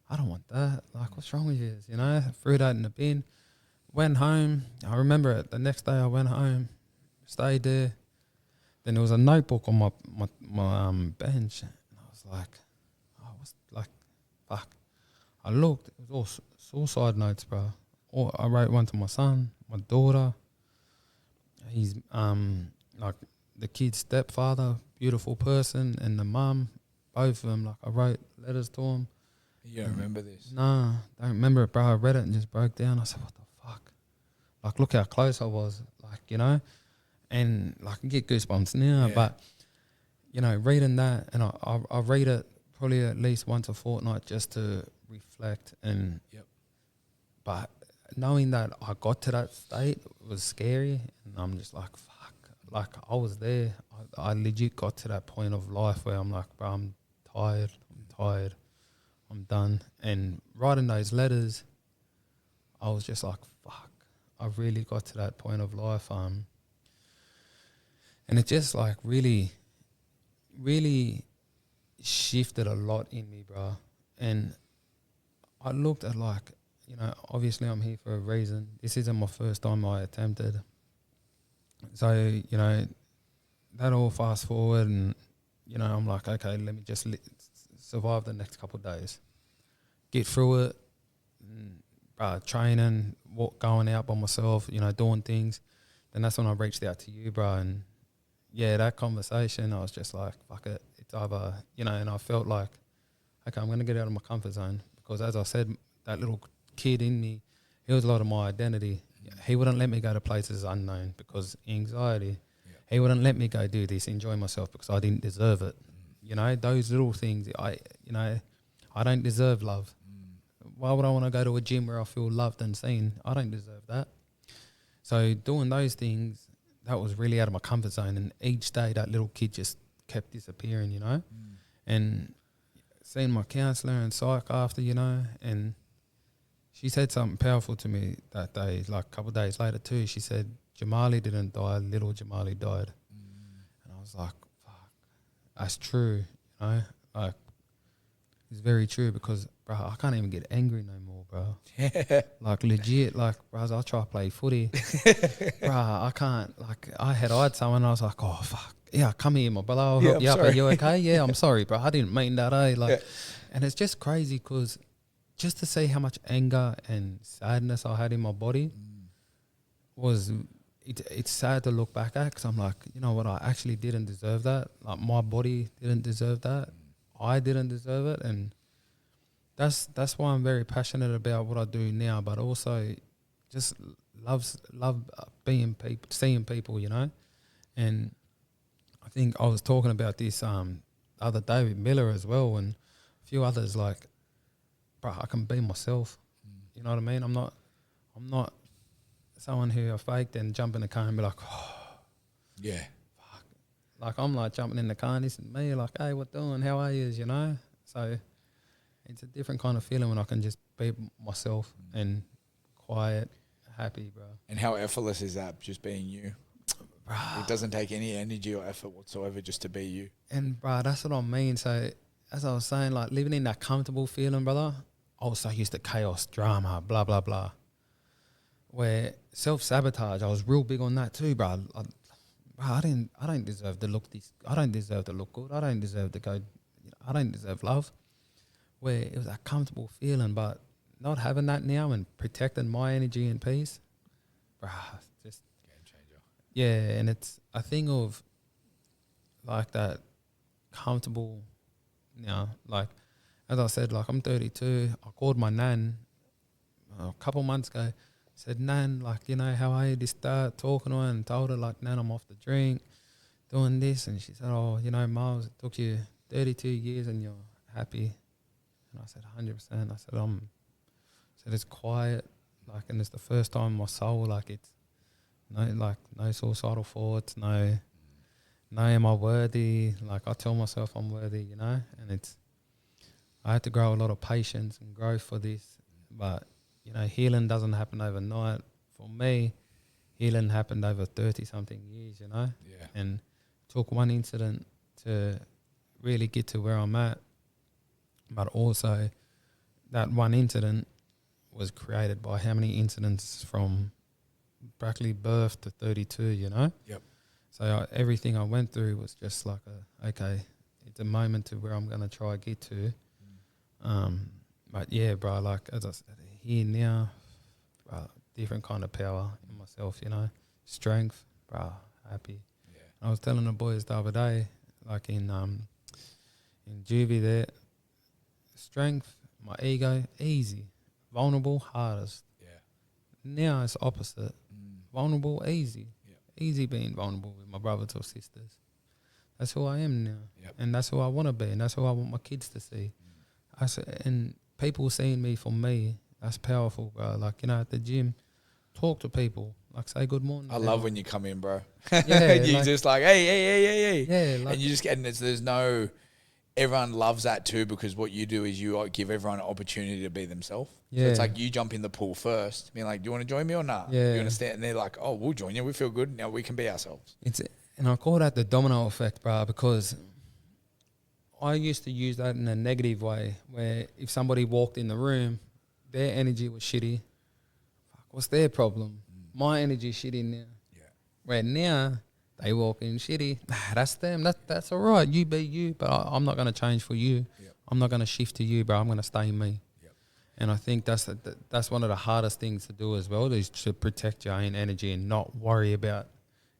I don't want that. Like, what's wrong with you? Threw that in the bin. Went home. I remember it. The next day I went home, stayed there. Then there was a notebook on my bench. And I was like, oh, fuck. I looked. It was all suicide notes, bro. I wrote one to my son, my daughter. He's like the kid's stepfather, beautiful person, and the mum, both of them. Like I wrote letters to them. You don't remember this? Nah, don't remember it, bro. I read it and just broke down. I said, what the fuck? Like, look how close I was, like, you know, and like, I get goosebumps now, but, you know, reading that, and I read it probably at least once a fortnight just to reflect, and, but knowing that I got to that state was scary, and I'm just like, fuck, like, I was there. I legit got to that point of life where I'm like, bro, I'm tired, I'm done. And writing those letters, I was just like, fuck, I really got to that point of life. And it just like really shifted a lot in me, bro. And I looked at like, you know, obviously I'm here for a reason. This isn't my first time I attempted. So, you know, that all fast forward, and, you know, I'm like, okay, let me just survive the next couple of days. Get through it, training, going out by myself, you know, doing things. Then that's when I reached out to you, bro. And yeah, that conversation, I was just like, fuck it. It's either, you know, and I felt like, okay, I'm going to get out of my comfort zone, because as I said, that little kid in me, he was a lot of my identity. He wouldn't let me go to places unknown because anxiety. He wouldn't let me go do this, enjoy myself, because I didn't deserve it. You know, those little things, I don't deserve love. Why would I want to go to a gym where I feel loved and seen? I don't deserve that. So doing those things, that was really out of my comfort zone. And each day that little kid just kept disappearing, you know. And seeing my counsellor and psych after, you know, and she said something powerful to me that day, like a couple of days later too. She said, Jamali didn't die, little Jamali died. And I was like, fuck, that's true, you know. Like, it's very true, because, bro, I can't even get angry no more, bro. Like, legit, like, bro, I try to play footy. Bro, I can't, like, I had eyed someone and I was like, oh, fuck. Yeah, come here, my brother. I'll help you up. Are you okay? Yeah, I'm sorry, bro. I didn't mean that, eh? Like, and it's just crazy, because just to see how much anger and sadness I had in my body was, it's sad to look back at, because I'm like, you know what, I actually didn't deserve that. Like, my body didn't deserve that. I didn't deserve it. And that's why I'm very passionate about what I do now, but also just love being people, seeing people, you know. And I think I was talking about this the other day with Miller as well, and a few others, like, bro, I can be myself. You know what I mean? I'm not someone who I faked and jump in the car and be like, oh, yeah, fuck. Like, I'm like jumping in the car and this is me, like, hey, what doing? How are you? You know? So it's a different kind of feeling when I can just be myself and quiet, happy, bro. And how effortless is that, just being you? Bro. It doesn't take any energy or effort whatsoever just to be you. And, bro, that's what I mean. So, as I was saying, like, living in that comfortable feeling, brother, I was so used to chaos, drama, blah, blah, blah. Where self-sabotage, I was real big on that too, bro. I don't deserve to look this. I don't deserve to look good. I don't deserve to go. You know, I don't deserve love. Where it was a comfortable feeling, but not having that now and protecting my energy and peace, bro, just game changer. Yeah, and it's a thing of like that comfortable. You know, like as I said, like I'm 32. I called my nan a couple months ago. Said, Nan, like, you know, how are you? Just start talking to her and told her, like, Nan, I'm off the drink, doing this. And she said, oh, you know, Miles, it took you 32 years and you're happy. And I said, 100%. I said, it's quiet, like, and it's the first time in my soul, like, it's no suicidal thoughts, no, am I worthy? Like, I tell myself I'm worthy, you know, and I had to grow a lot of patience and growth for this, but you know, healing doesn't happen overnight. For me, healing happened over 30-something years, you know? Yeah. And it took one incident to really get to where I'm at. But also, that one incident was created by how many incidents from practically birth to 32, you know? Yep. So everything I went through was just like, okay, it's a moment to where I'm going to try to get to. But yeah, bro, like as I said, here now, bro, different kind of power in myself, you know, strength, bro, happy. Yeah. I was telling the boys the other day, like in juvie there, strength, my ego, easy, vulnerable, hardest. Yeah. now it's opposite. Vulnerable, easy. Yep. Easy being vulnerable with my brothers or sisters. That's who I am now. Yep. And that's who I want to be. And that's who I want my kids to see. And people seeing me for me, that's powerful, bro. Like, you know, at the gym, talk to people. Like, say good morning. I love when you come in, bro. Yeah, you like, just like, hey. Yeah, like, And you just get, and there's no, everyone loves that too, because what you do is you give everyone an opportunity to be themselves. So Yeah. it's like you jump in the pool first, being like, do you want to join me or not? Yeah. You understand? And they're like, oh, we'll join you. We feel good. Now we can be ourselves. And I call that the domino effect, bro, because I used to use that in a negative way, where if somebody walked in the room, their energy was shitty. Fuck, what's their problem? My energy's shitty now. Yeah. Where now they walk in shitty. Nah, that's them. That's all right. You be you, but I'm not going to change for you. Yep. I'm not going to shift to you, bro. I'm going to stay me. Yep. And I think that's one of the hardest things to do as well, is to protect your own energy and not worry about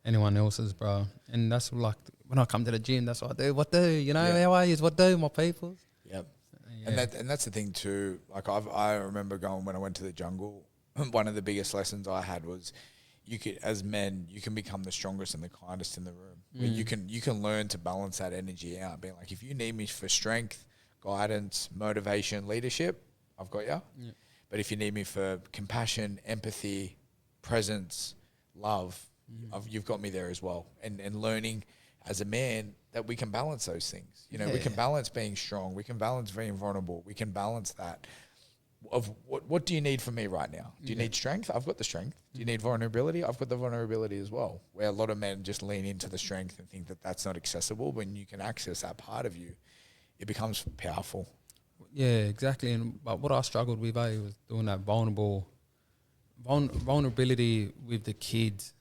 anyone else's, bro. And that's like when I come to the gym, that's what I do. What do you know? Yeah. How are you? What do my people? Yep. Yeah. And that's the thing too. Like I remember going when I went to the jungle. One of the biggest lessons I had was, you could, as men, you can become the strongest and the kindest in the room. Where you can learn to balance that energy out. Being like, if you need me for strength, guidance, motivation, leadership, I've got you. Yeah. But if you need me for compassion, empathy, presence, love, you've got me there as well. And learning as a man that we can balance those things. You know, we can balance being strong. We can balance being vulnerable. We can balance that. Of what do you need from me right now? Do you need strength? I've got the strength. Do you need vulnerability? I've got the vulnerability as well. Where a lot of men just lean into the strength and think that that's not accessible. When you can access that part of you, it becomes powerful. Yeah, exactly. But what I struggled with, was doing that vulnerability with the kids,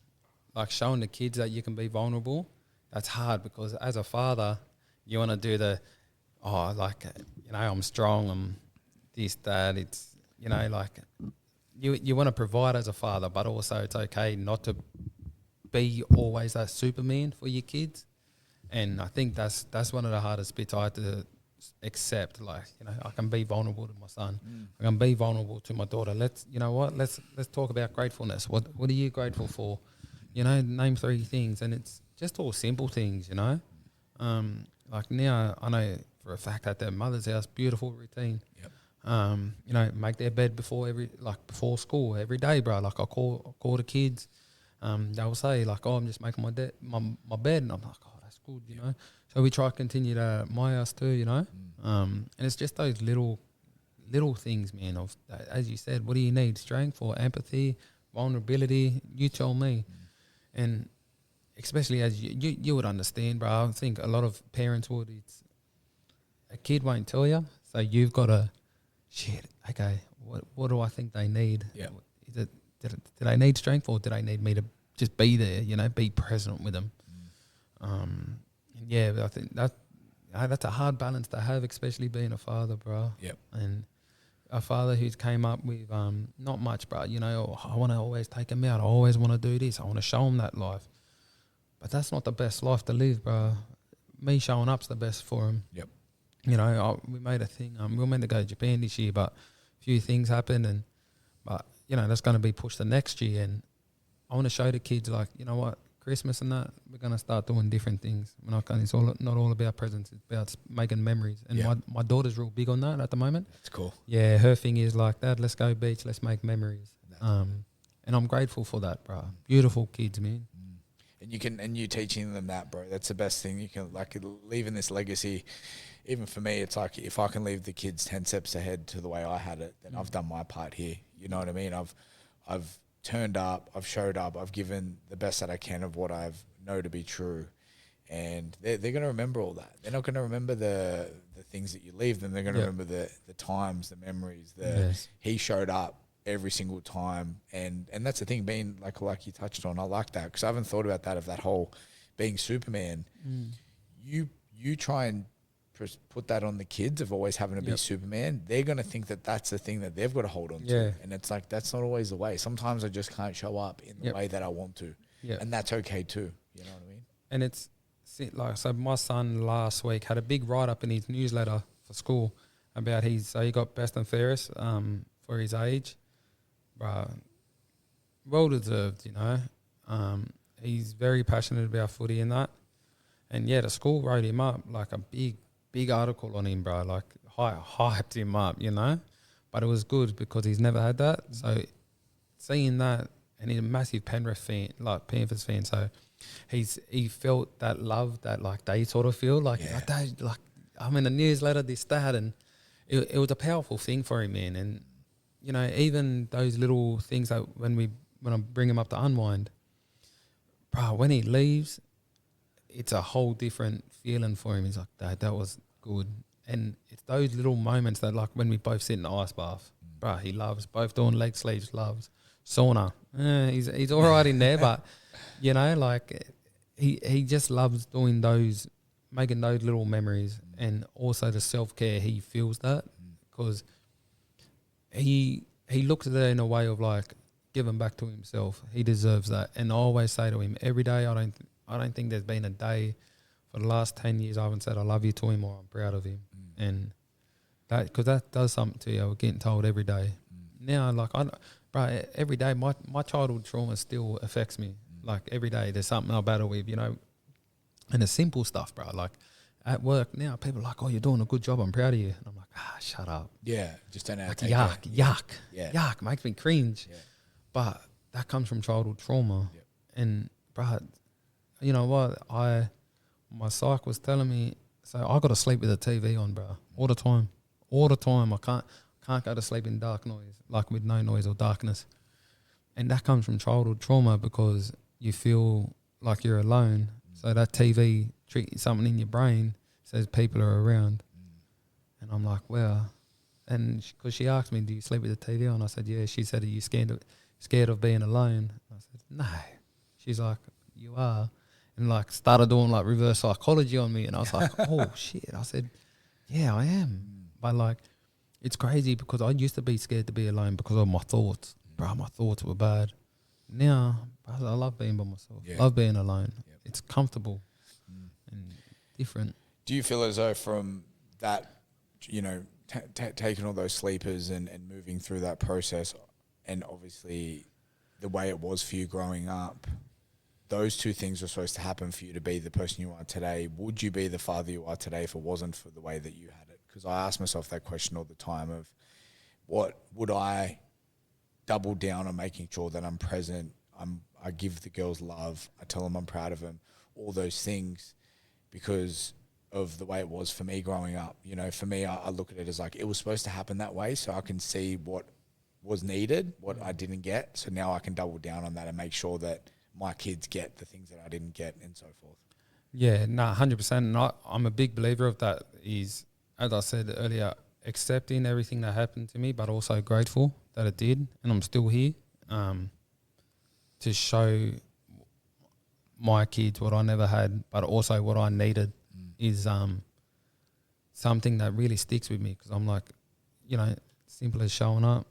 like showing the kids that you can be vulnerable. That's hard, because as a father, you want to do I'm strong, I'm this, that. It's, like you want to provide as a father, but also it's okay not to be always that Superman for your kids. And I think that's one of the hardest bits I had to accept. Like, I can be vulnerable to my son. I can be vulnerable to my daughter. Let's talk about gratefulness. What are you grateful for? Name 3 things, and it's just all simple things. Like now I know for a fact at their mother's house, beautiful routine. Yep. Make their bed before school every day, bro. Like I call the kids. They'll say like, "Oh, I'm just making my bed," and I'm like, "Oh, that's good," you know. So we try to continue that at my house too, and it's just those little things, man. Of, as you said, what do you need? Strength or empathy, vulnerability? You tell me, and especially as you would understand, bro. I think a lot of parents would. It's a kid won't tell you, so you've got to. Shit. Okay. What do I think they need? Yeah. Is it do they need strength, or do they need me to just be there? Be present with them. Yeah, I think that's a hard balance to have, especially being a father, bro. Yep. And a father who's came up with not much, bro. I want to always take him out. I always want to do this. I want to show him that life. But that's not the best life to live, bro. Me showing up's the best for him. Yep. We made a thing. We were meant to go to Japan this year, but a few things happened, but that's going to be pushed to next year. And I want to show the kids, like, you know what, Christmas and that, we're going to start doing different things. It's not all about presents. It's about making memories. And my daughter's real big on that at the moment. That's cool. Yeah, her thing is like, Dad, let's go beach, let's make memories. And I'm grateful for that, bro. Beautiful kids, man. And you teaching them that, bro. That's the best thing. You can, like, leaving this legacy. Even for me, it's like, if I can leave the kids 10 steps ahead to the way I had it, then I've done my part here. You know what I mean? I've turned up, I've showed up, I've given the best that I can of what I know to be true. And they're going to remember all that. They're not going to remember the things that you leave them. They're going to remember the times, the memories. He showed up every single time. And that's the thing, being like you touched on, I like that, because I haven't thought about that, of that whole being Superman. You try and put that on the kids of always having to be Superman. They're going to think that that's the thing that they've got to hold on to. And it's like, that's not always the way. Sometimes I just can't show up in the way that I want to. And that's okay too. You know what I mean? And it's so my son last week had a big write-up in his newsletter for school about he got best and fairest for his age. Bruh, well deserved, you know. He's very passionate about footy and that. And yeah, the school wrote him up like a big article on him, bro. Like hyped him up, you know. But it was good because he's never had that. So seeing that, and he's a massive Penrith fan, like Panthers fan. So he felt that love that like they sort of feel like like I'm in the newsletter, this that, and it was a powerful thing for him, man. And you know, even those little things that when I bring him up to unwind, bro, when he leaves, it's a whole different feeling for him. He's like, that was good. And it's those little moments that, like, when we both sit in the ice bath, bro, he loves both doing leg sleeves, loves sauna. He's all right in there, but you know, like he just loves doing those, making those little memories, and also the self care. He feels that because he looks at it in a way of like giving back to himself. He deserves that, and I always say to him every day. I don't think there's been a day for the last 10 years I haven't said I love you to him or I'm proud of him, and that because that does something to you. We're getting told every day. Now, like bro, every day my childhood trauma still affects me. Like every day, there's something I battle with, you know, and the simple stuff, bro. Like at work now, people are like, "Oh, you're doing a good job. I'm proud of you." And I'm like, shut up. Yeah, just don't know how Like to take yuck, makes me cringe. Yeah. But that comes from childhood trauma, and bro, you know what? My psych was telling me, so I got to sleep with the TV on, bro, all the time. I can't go to sleep in dark noise, like with no noise or darkness. And that comes from childhood trauma because you feel like you're alone. So that TV something in your brain says people are around. And I'm like, wow. And because she asked me, do you sleep with the TV on? I said, yeah. She said, are you scared of being alone? I said, no. She's like, you are. And like started doing like reverse psychology on me. And I was like, oh shit. I said, yeah, I am. But like, it's crazy because I used to be scared to be alone because of my thoughts. Bro, my thoughts were bad. Now, I love being by myself. Love being alone. It's comfortable and different. Do you feel as though from that, you know, taking all those sleepers and moving through that process, and obviously the way it was for you growing up, those two things were supposed to happen for you to be the person you are today. Would you be the father you are today if it wasn't for the way that you had it? Because I ask myself that question all the time of what would I double down on making sure that I'm present, I give the girls love, I tell them I'm proud of them, all those things, because of the way it was for me growing up. You know, for me, I look at it as like it was supposed to happen that way so I can see what was needed, what I didn't get. So now I can double down on that and make sure that my kids get the things that I didn't get and so forth. Yeah, no, 100%. And I'm a big believer of that is, as I said earlier, accepting everything that happened to me, but also grateful that it did, and I'm still here to show my kids what I never had, but also what I needed is something that really sticks with me because I'm like, you know, simple as showing up,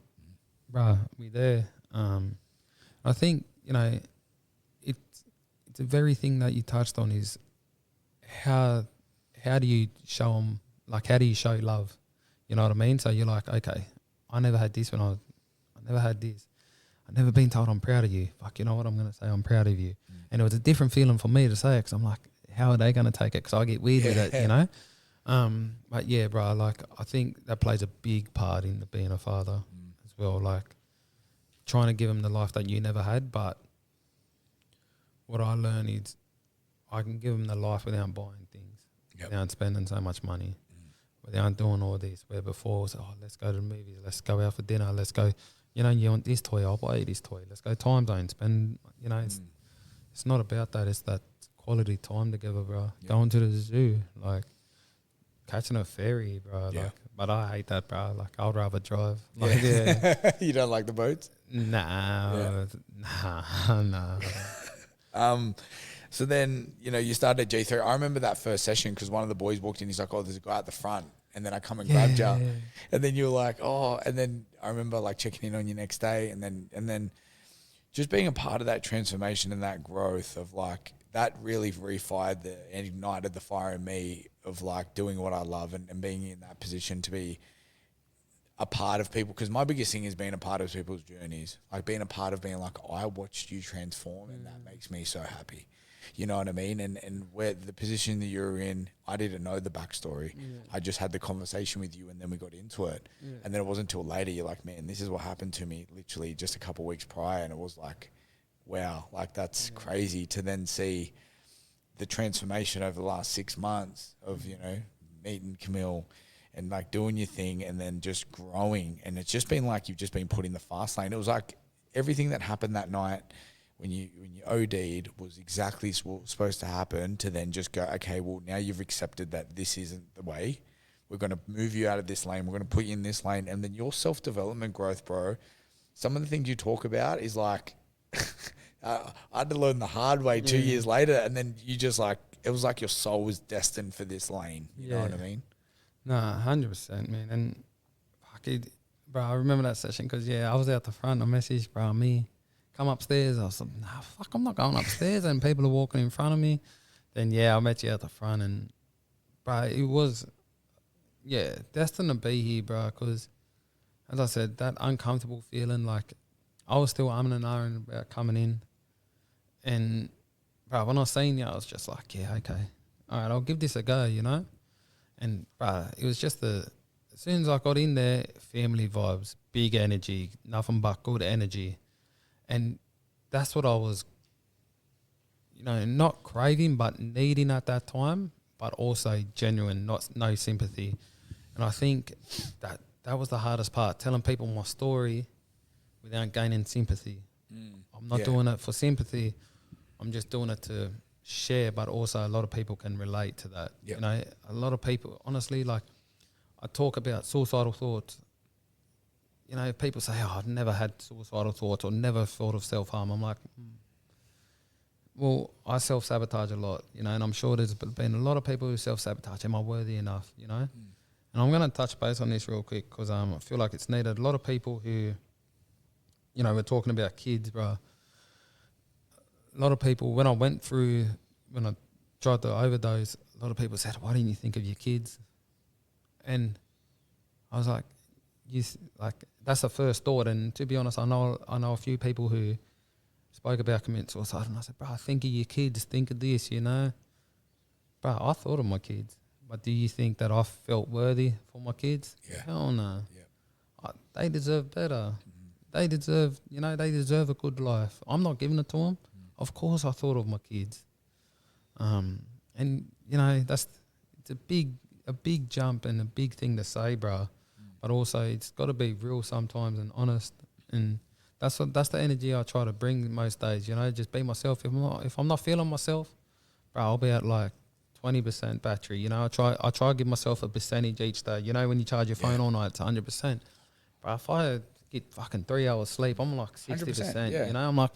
bruh, we there. I think, you know, it's the very thing that you touched on is how do you show them, like how do you show love? You know what I mean? So you're like, okay, I never had this I never had this. I've never been told I'm proud of you. Fuck, you know what? I'm going to say I'm proud of you. And it was a different feeling for me to say it because I'm like, how are they going to take it? Because I get weird with it, you know? But yeah, bro, like I think that plays a big part in being a father as well. Like trying to give them the life that you never had. But what I learned is I can give them the life without buying things, without spending so much money, without doing all this. Where before it was, let's go to the movies, let's go out for dinner, let's go, you know, you want this toy, I'll buy you this toy. Let's go time zone, spend, you know, it's not about that. It's that quality time together, bro. Going to the zoo, like catching a ferry, bro. Like, but I hate that, bro. Like I'd rather drive. Like, You don't like the boats? Nah. So then, you know, you started at G3. I remember that first session because one of the boys walked in. He's like, oh, there's a guy at the front. And then I come and grabbed you. And then you were like, oh. And then I remember like checking in on you next day. And then just being a part of that transformation and that growth of like, that really refired and ignited the fire in me of like doing what I love and being in that position to be a part of people, because my biggest thing is being a part of people's journeys, like being a part of being like, I watched you transform and that makes me so happy. You know what I mean? And where the position that you're in, I didn't know the backstory. I just had the conversation with you and then we got into it. And then it wasn't until later you're like, man, this is what happened to me literally just a couple of weeks prior. And it was like, wow, like that's crazy to then see the transformation over the last 6 months of, you know, meeting Camille and like doing your thing and then just growing. And it's just been like, you've just been put in the fast lane. It was like everything that happened that night when you OD'd was exactly supposed to happen, to then just go, okay, well, now you've accepted that this isn't the way. We're going to move you out of this lane. We're going to put you in this lane. And then your self-development growth, bro, some of the things you talk about is like, I had to learn the hard way 2 years later. And then you just like, it was like your soul was destined for this lane. You know what I mean? Nah, 100%, man. And fuck it, bro, I remember that session because, I was out the front. I messaged, bro, me, come upstairs. I was like, nah, fuck, I'm not going upstairs. And people are walking in front of me. Then, I met you out the front. And, bro, it was, destined to be here, bro, because, as I said, that uncomfortable feeling, like, I was still umming and ahhing about coming in. And, bro, when I seen you, I was just like, yeah, okay. All right, I'll give this a go, you know? And, bro, it was just as soon as I got in there, family vibes, big energy, nothing but good energy. And that's what I was, not craving, but needing at that time, but also genuine, no sympathy. And I think that was the hardest part, telling people my story without gaining sympathy. I'm not doing it for sympathy. I'm just doing it to share, but also a lot of people can relate to that. Yep. You know, a lot of people, honestly, like I talk about suicidal thoughts. You know, people say, oh, I've never had suicidal thoughts or never thought of self-harm. I'm like, well, I self-sabotage a lot, and I'm sure there's been a lot of people who self-sabotage. Am I worthy enough, And I'm going to touch base on this real quick because I feel like it's needed. A lot of people who, we're talking about kids, bro. A lot of people, when I tried to overdose, a lot of people said, why didn't you think of your kids? And I was like, that's the first thought. And to be honest, I know a few people who spoke about committing suicide, and I said, bro, think of your kids, think of this, Bro, I thought of my kids, but do you think that I felt worthy for my kids? Yeah. Hell no. Yeah. They deserve better. They deserve, they deserve a good life. I'm not giving it to them. Of course I thought of my kids. And, it's a big jump and a big thing to say, bro. But also it's got to be real sometimes and honest. And that's the energy I try to bring most days, just be myself. If I'm not feeling myself, bro, I'll be at like 20% battery. I try to give myself a percentage each day. When you charge your phone all night, it's 100%. Bro, if I get fucking 3 hours sleep, I'm like 60%. Yeah. I'm like,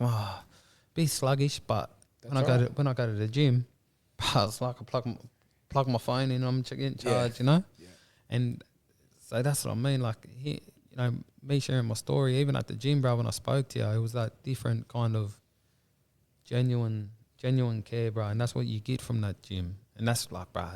be sluggish, but when I go to the gym, it's like I plug my phone in, I'm getting charged, Yeah. And so that's what I mean. Like, me sharing my story, even at the gym, bro, when I spoke to you, it was that different kind of genuine care, bro. And that's what you get from that gym. And that's like, bro,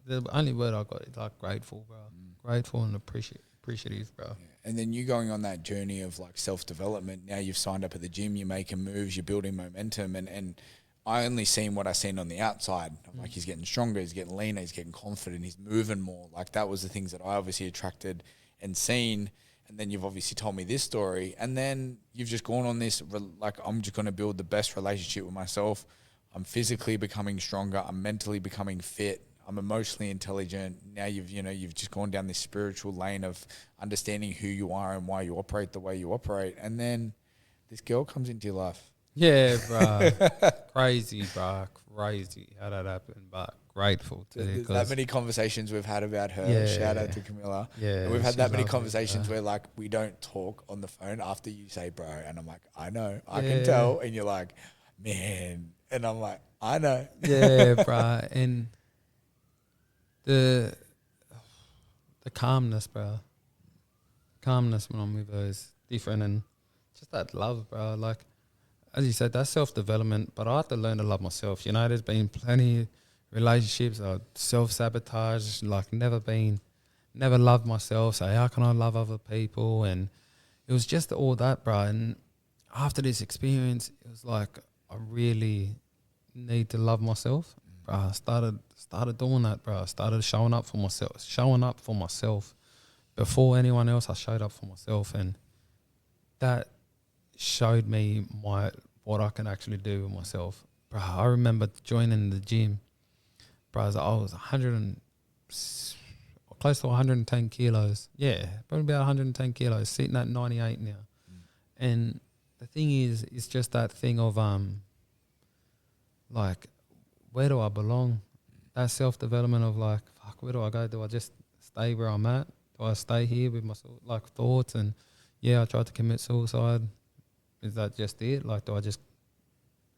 the only word I got is like grateful, bro. Grateful and appreciative, bro. Yeah. And then you going on that journey of like self-development, now you've signed up at the gym, you're making moves, you're building momentum. And I only seen what I seen on the outside. I'm like, he's getting stronger, he's getting leaner, he's getting confident, he's moving more. Like that was the things that I obviously attracted and seen. And then you've obviously told me this story. And then you've just gone on this, like, I'm just going to build the best relationship with myself. I'm physically becoming stronger. I'm mentally becoming fit. I'm emotionally intelligent. Now you've just gone down this spiritual lane of understanding who you are and why you operate the way you operate. And then this girl comes into your life. Yeah, bro. Crazy, bro. Crazy how that happened, but grateful too. There's that many conversations we've had about her. Yeah. Shout out to Camilla. Yeah, and we've had that many lovely, conversations where like we don't talk on the phone after you say bro, and I'm like, I know, I can tell, and you're like, man, and I'm like, I know. Yeah, bro, and the calmness, bro. Calmness when I'm with her is different, and just that love, bro. Like, as you said, that's self-development, but I have to learn to love myself. There's been plenty of relationships, self-sabotage, like never been never loved myself. So how can I love other people? And it was just all that, bro. And after this experience, it was like I really need to love myself, bro. I started doing that, bro. I started showing up for myself. Before anyone else, I showed up for myself, and that showed me what I can actually do with myself, bro. I remember joining the gym, bro. I was close to 110 kilos. Yeah, probably about 110 kilos, sitting at 98 now. And the thing is, it's just that thing of like, where do I belong? That self-development of like, fuck, where do I go? Do I just stay where I'm at? Do I stay here with my like thoughts? And yeah, I tried to commit suicide. Is that just it? Like, do I just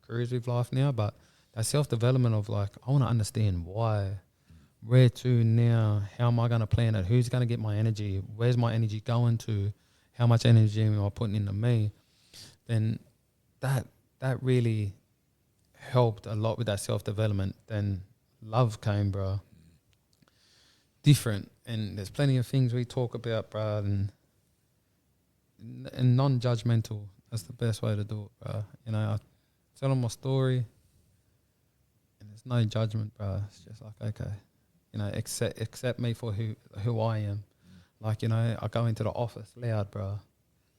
cruise with life now? But that self-development of like, I want to understand why, where to now, how am I going to plan it? Who's going to get my energy? Where's my energy going to? How much energy am I putting into me? Then that really helped a lot with that self-development. Then love came, bro. Different. And there's plenty of things we talk about, bro, and non-judgmental. That's the best way to do it, bro. You know, I tell them my story and there's no judgment, bro. It's just like, okay, you know, accept me for who I am. Like, you know, I go into the office loud, bro.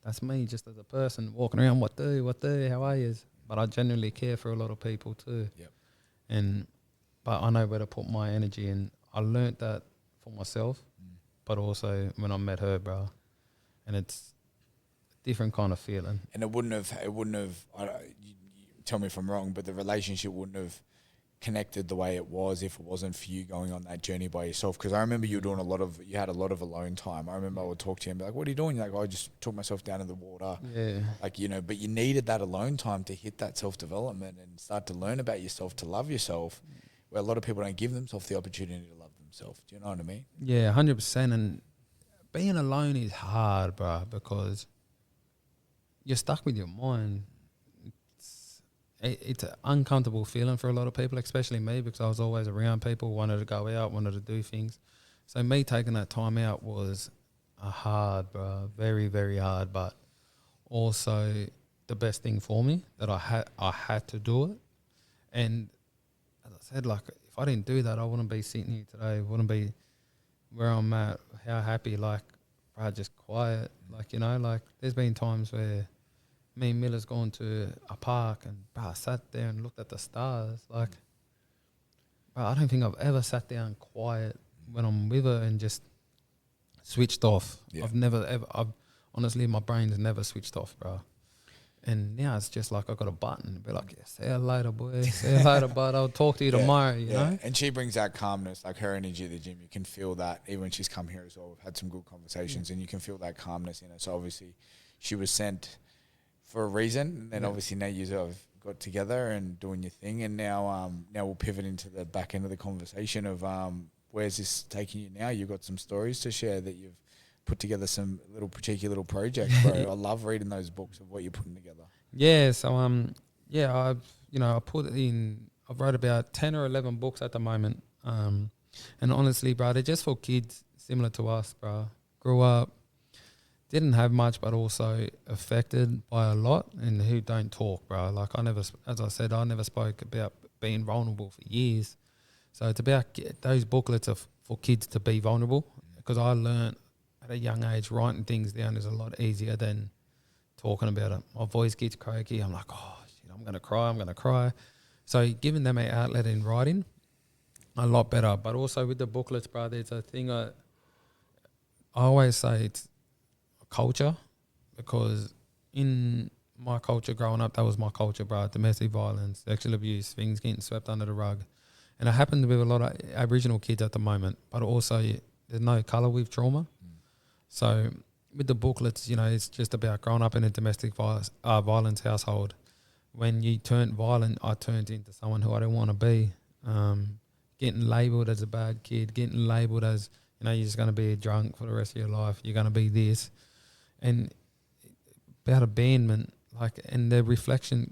That's me just as a person walking around, what do, how are you? But I genuinely care for a lot of people too. Yep. But I know where to put my energy in. I learnt that for myself, but also when I met her, bro. And it's a different kind of feeling. And it wouldn't have, you tell me if I'm wrong, but the relationship wouldn't have connected the way it was if it wasn't for you going on that journey by yourself. Because I remember you had a lot of alone time. I remember I would talk to you and be like, what are you doing? You're like, I just took myself down to the water. Yeah. Like, you know, but you needed that alone time to hit that self-development and start to learn about yourself, to love yourself, where a lot of people don't give themselves the opportunity to love themselves. Do you know what I mean? Yeah, 100%. And being alone is hard, bro, because you're stuck with your mind. It's an uncomfortable feeling for a lot of people, especially me, because I was always around people, wanted to go out, wanted to do things. So me taking that time out was hard, bro, very, very hard, but also the best thing for me that I had to do it. And as I said, like, if I didn't do that, I wouldn't be sitting here today, wouldn't be where I'm at, how happy, like, bro, just quiet. Like, you know, like, there's been times where me and Miller's gone to a park and, bro, I sat there and looked at the stars. Like, bro, I don't think I've ever sat down quiet when I'm with her and just switched off. Yeah. I've honestly, my brain's never switched off, bro. And now it's just like I got a button. Be like, yeah, see you later, boy. See you later, bud. I'll talk to you tomorrow, you know? And she brings that calmness, like her energy at the gym. You can feel that even when she's come here as well. We've had some good conversations and you can feel that calmness in her. So obviously she was sent for a reason. And then obviously now you have got together and doing your thing. And now we'll pivot into the back end of the conversation of where's this taking you now? You've got some stories to share that you've put together, some cheeky little projects, bro. I love reading those books of what you're putting together. Yeah, so I've wrote about 10 or 11 books at the moment. And honestly, bro, they're just for kids similar to us, bro. Grew up, didn't have much, but also affected by a lot, and who don't talk, bro. Like, I never spoke about being vulnerable for years. So it's about those booklets are for kids to be vulnerable, because I learned at a young age writing things down is a lot easier than talking about it. My voice gets croaky. I'm like, oh, shit, I'm going to cry. So giving them an outlet in writing, a lot better. But also with the booklets, bro, there's a thing I always say, it's culture, because in my culture growing up, that was my culture, bro. Domestic violence, sexual abuse, things getting swept under the rug. And it happened with a lot of Aboriginal kids at the moment, but also there's no colour with trauma. So with the booklets, you know, it's just about growing up in a domestic violence household. When you turned violent, I turned into someone who I didn't want to be. Getting labelled as a bad kid, getting labelled as, you know, you're just going to be a drunk for the rest of your life. You're going to be this. And about abandonment, like, and there's reflection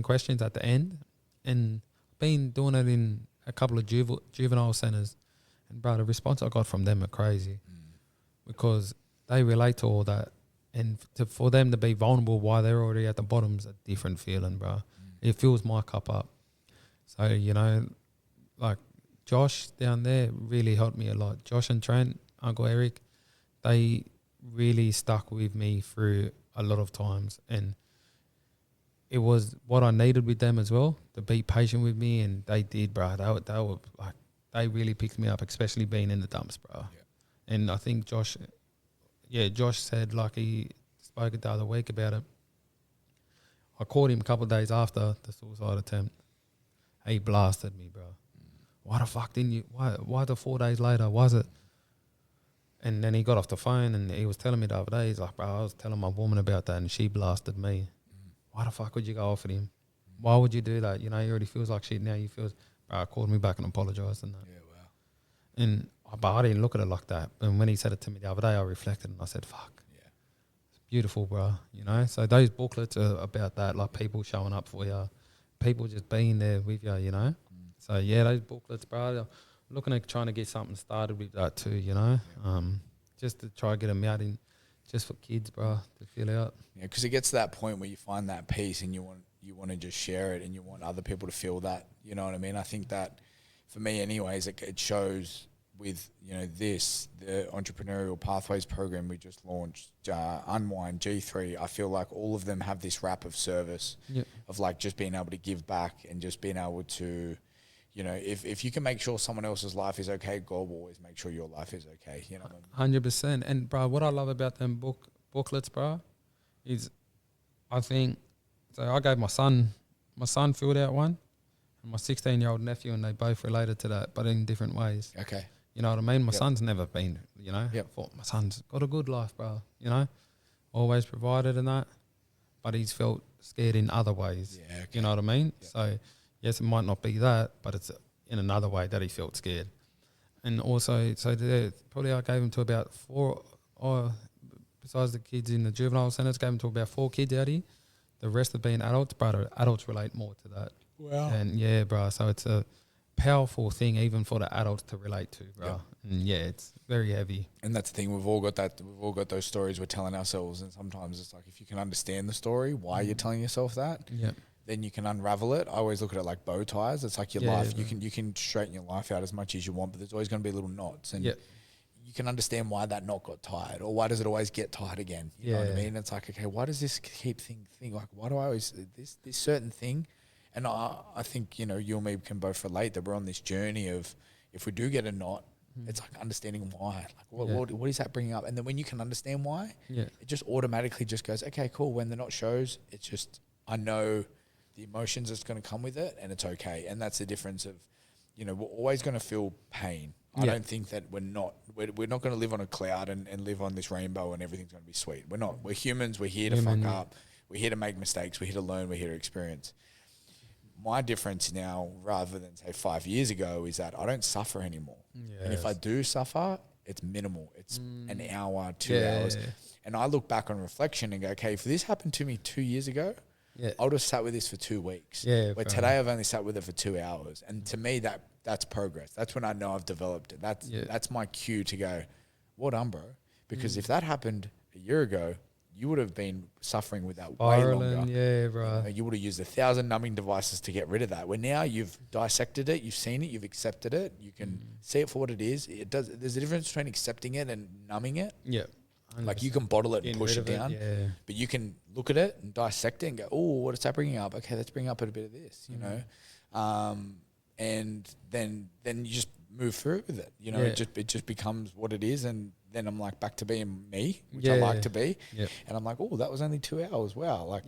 questions at the end. And been doing it in a couple of juvenile centres. And bro, the response I got from them are crazy because they relate to all that. And for them to be vulnerable while they're already at the bottom's a different feeling, bro. It fills my cup up. So, you know, like Josh down there really helped me a lot. Josh and Trent, Uncle Eric, they really stuck with me through a lot of times. And it was what I needed with them as well, to be patient with me. And they did, bro. They were like, they really picked me up, especially being in the dumps, bro. Yeah. And I think Josh said, like, he spoke the other week about it. I called him a couple of days after the suicide attempt. He blasted me, bro. Why the fuck didn't you? Why the 4 days later was it? And then he got off the phone and he was telling me the other day, he's like, bro, I was telling my woman about that and she blasted me. Why the fuck would you go off at him? Why would you do that? You know, he already feels like shit now. He feels, bro, called me back and apologised and that. Yeah, wow. And but I didn't look at it like that. And when he said it to me the other day, I reflected and I said, fuck. Yeah. It's beautiful, bro. You know? So those booklets are about that, like people showing up for you, people just being there with you, you know? So, yeah, those booklets, bro, looking at trying to get something started with that too, you know? Yeah. Just to try to get them out in, just for kids, bro, to feel out. Yeah, because it gets to that point where you find that peace and you want to just share it and you want other people to feel that. You know what I mean? I think that for me, anyways, it shows with the entrepreneurial pathways program we just launched, Unwind, G3. I feel like all of them have this wrap of service of like just being able to give back and just being able to. If you can make sure someone else's life is okay, God will always make sure your life is okay. 100%. And bro, what I love about them booklets, bro, is I think so. I gave my son filled out one, and my 16-year-old nephew, and they both related to that, but in different ways. Okay. You know what I mean? My son's never been, I thought my son's got a good life, bro. Always provided and that, but he's felt scared in other ways. Yeah. Okay. You know what I mean? Yeah. So. Yes, it might not be that, but it's in another way that he felt scared. And also, so probably I gave him to about 4, besides the kids in the juvenile centres, gave him to about 4 kids out here. The rest have been adults, but adults relate more to that. Wow. And yeah, bro, so it's a powerful thing even for the adults to relate to, bro. Yep. And yeah, it's very heavy. And that's the thing, we've all got those stories we're telling ourselves, and sometimes it's like if you can understand the story, why you're telling yourself that. Yeah. Then you can unravel it. I always look at it like bow ties. It's like your life. You can straighten your life out as much as you want, but there's always going to be little knots. And you can understand why that knot got tied, or why does it always get tied again? You know what I mean? It's like, okay, why does this keep thing? Like, why do I always this certain thing? And I think you and me can both relate that we're on this journey of if we do get a knot, it's like understanding why. Like, what is that bringing up? And then when you can understand why, it just automatically just goes, okay, cool. When the knot shows, it's just I know the emotions that's going to come with it, and it's okay. And that's the difference of, we're always going to feel pain. I don't think that we're not going to live on a cloud and live on this rainbow and everything's going to be sweet. We're not. We're humans. We're here to fuck up. We're here to make mistakes. We're here to learn. We're here to experience. My difference now, rather than say 5 years ago, is that I don't suffer anymore. Yes. And if I do suffer, it's minimal. It's an hour, 2 hours. And I look back on reflection and go, okay, if this happened to me 2 years ago, I'll just sat with this for 2 weeks. Where today I've only sat with it for 2 hours. And to me, that's progress. That's when I know I've developed it. That's my cue to go, well done, bro. Because if that happened a year ago, you would have been suffering with that way longer. Yeah, bro. You would have used 1,000 numbing devices to get rid of that. Where now you've dissected it, you've seen it, you've accepted it. You can see it for what it is. There's a difference between accepting it and numbing it. Yeah. 100%. Like you can bottle it and push it down, but you can look at it and dissect it and go, oh, what is that bringing up? Okay, let's bring up a bit of this, and then you just move through with it. It just becomes what it is, and then I'm like back to being me, which I like to be, and I'm like, oh, that was only 2 hours. Wow,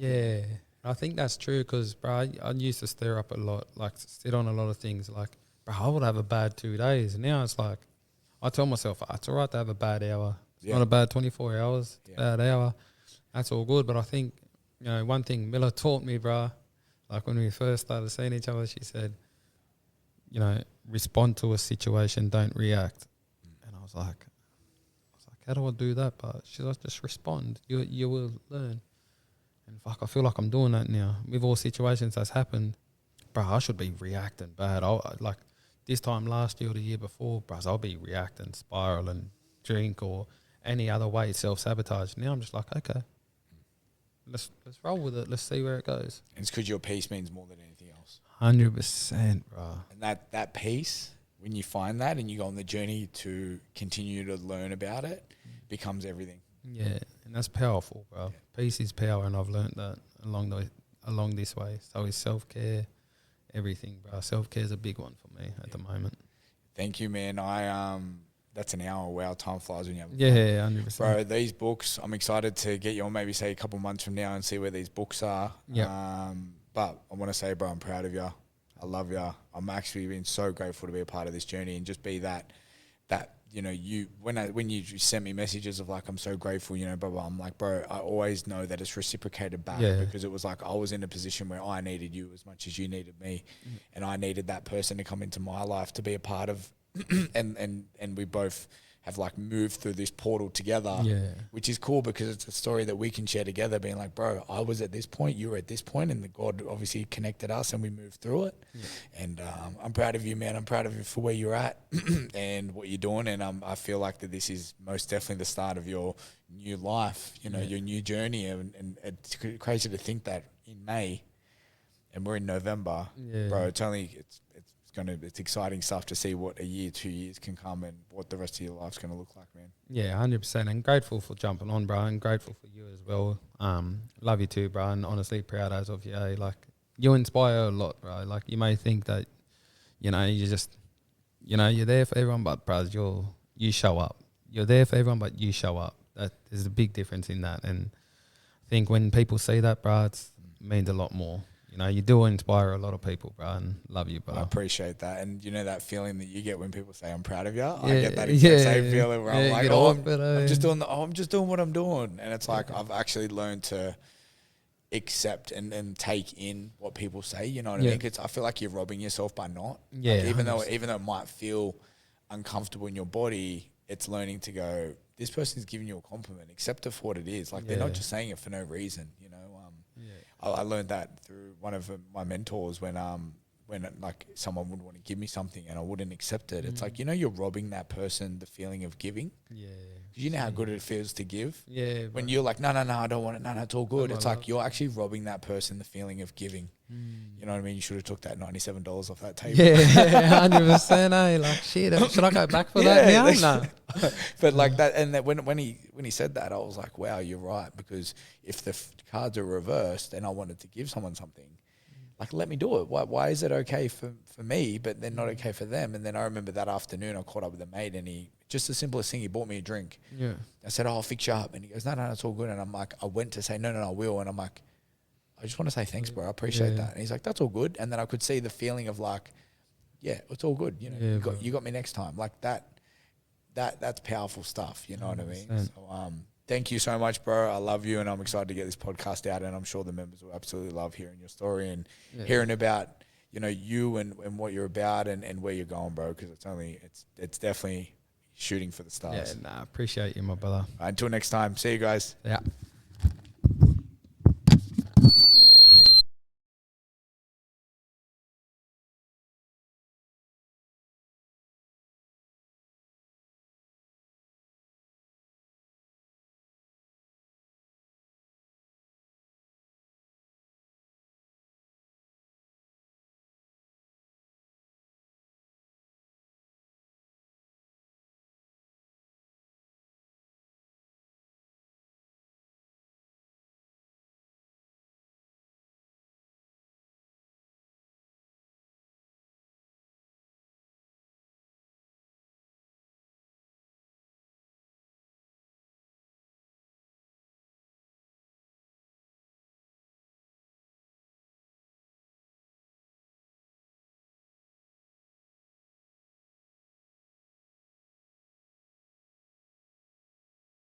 I think that's true because, bro, I used to stir up a lot, like sit on a lot of things. Like, bro, I would have a bad 2 days, and now it's like I tell myself it's all right to have a bad hour. It's not a bad 24 hours, bad hour. That's all good. But I think, one thing Miller taught me, bro, like when we first started seeing each other, she said, respond to a situation, don't react. And I was like, how do I do that? But she's like, just respond. You will learn. And fuck, I feel like I'm doing that now. With all situations that's happened, bro, I should be reacting bad. this time last year or the year before, bros, I'll be reacting, spiraling, drink or any other way, self-sabotage. Now I'm just like, okay, let's roll with it. Let's see where it goes. And it's because your peace means more than anything else. 100%, bro. And that peace, when you find that and you go on the journey to continue to learn about it, becomes everything. Yeah, and that's powerful, bro. Yeah. Peace is power, and I've learned that along this way. So it's self-care, everything, bro. Self-care is a big one for me at the moment. Thank you, man. That's an hour. Wow, time flies when you have fun. 100%. Bro, these books, I'm excited to get you on maybe say a couple months from now and see where these books are. Yeah. But I want to say, bro, I'm proud of you. I love you. I'm actually been so grateful to be a part of this journey and just be that you know, when you sent me messages of like, I'm so grateful, you know, blah, blah, I'm like, bro, I always know that it's reciprocated back because it was like I was in a position where I needed you as much as you needed me, and I needed that person to come into my life to be a part of, and we both have like moved through this portal together, which is cool because it's a story that we can share together, being like, bro, I was at this point, you were at this point, and the God obviously connected us and we moved through it. And I'm proud of you, man. I'm proud of you for where you're at and what you're doing. And I feel like that this is most definitely the start of your new life, you know, your new journey. And it's crazy to think that in May and we're in November, bro, it's exciting stuff to see what a year, 2 years can come and what the rest of your life's going to look like, man. Yeah, 100%. And grateful for jumping on, bro, and grateful for you as well. Love you too, bro, and honestly proud as of you. Like, you inspire a lot, bro. Like, you may think that, you know, you just, you know, you're there for everyone, but, bro, you show up. You're there for everyone, but you show up. There's a big difference in that. And I think when people see that, bro, it means a lot more. You know, you do inspire a lot of people, bro, and love you, bro. I appreciate that. And you know that feeling that you get when people say, I'm proud of you? I get that exact same feeling where I'm like, I'm just doing what I'm doing. And it's like, I've actually learned to accept and take in what people say, you know what I mean? Because I feel like you're robbing yourself by not. Yeah. Like, even though it might feel uncomfortable in your body, it's learning to go, this person's giving you a compliment, accept it for what it is. Like, they're not just saying it for no reason, you know? I learned that through one of my mentors when like someone would want to give me something and I wouldn't accept it. It's like, you know, you're robbing that person the feeling of giving. Yeah. You know how good it feels to give. Yeah. When you're like, no, I don't want it. No, it's all good. It's like you're actually robbing that person the feeling of giving. You know what I mean? You should have took that $97 off that table. Yeah, 100%. Like, shit, should I go back for that now? No. But like that, and that when he said that, I was like, wow, you're right. Because if the cards are reversed and I wanted to give someone something, like, let me do it. Why is it okay for me, but then not okay for them? And then I remember that afternoon I caught up with a mate and just the simplest thing, he bought me a drink. Yeah. I said, I'll fix you up. And he goes, no, it's all good. And I'm like, I went to say, no, I will. And I'm like, I just want to say thanks, bro. I appreciate that. And he's like, that's all good. And then I could see the feeling of like, yeah, it's all good. You know, you got me next time. Like that's powerful stuff. You know what I mean? So, thank you so much, bro. I love you, and I'm excited to get this podcast out, and I'm sure the members will absolutely love hearing your story and hearing about, you know, you and what you're about and where you're going, bro, because it's definitely shooting for the stars. Yeah, appreciate you, my brother. Until next time. See you guys. Yeah.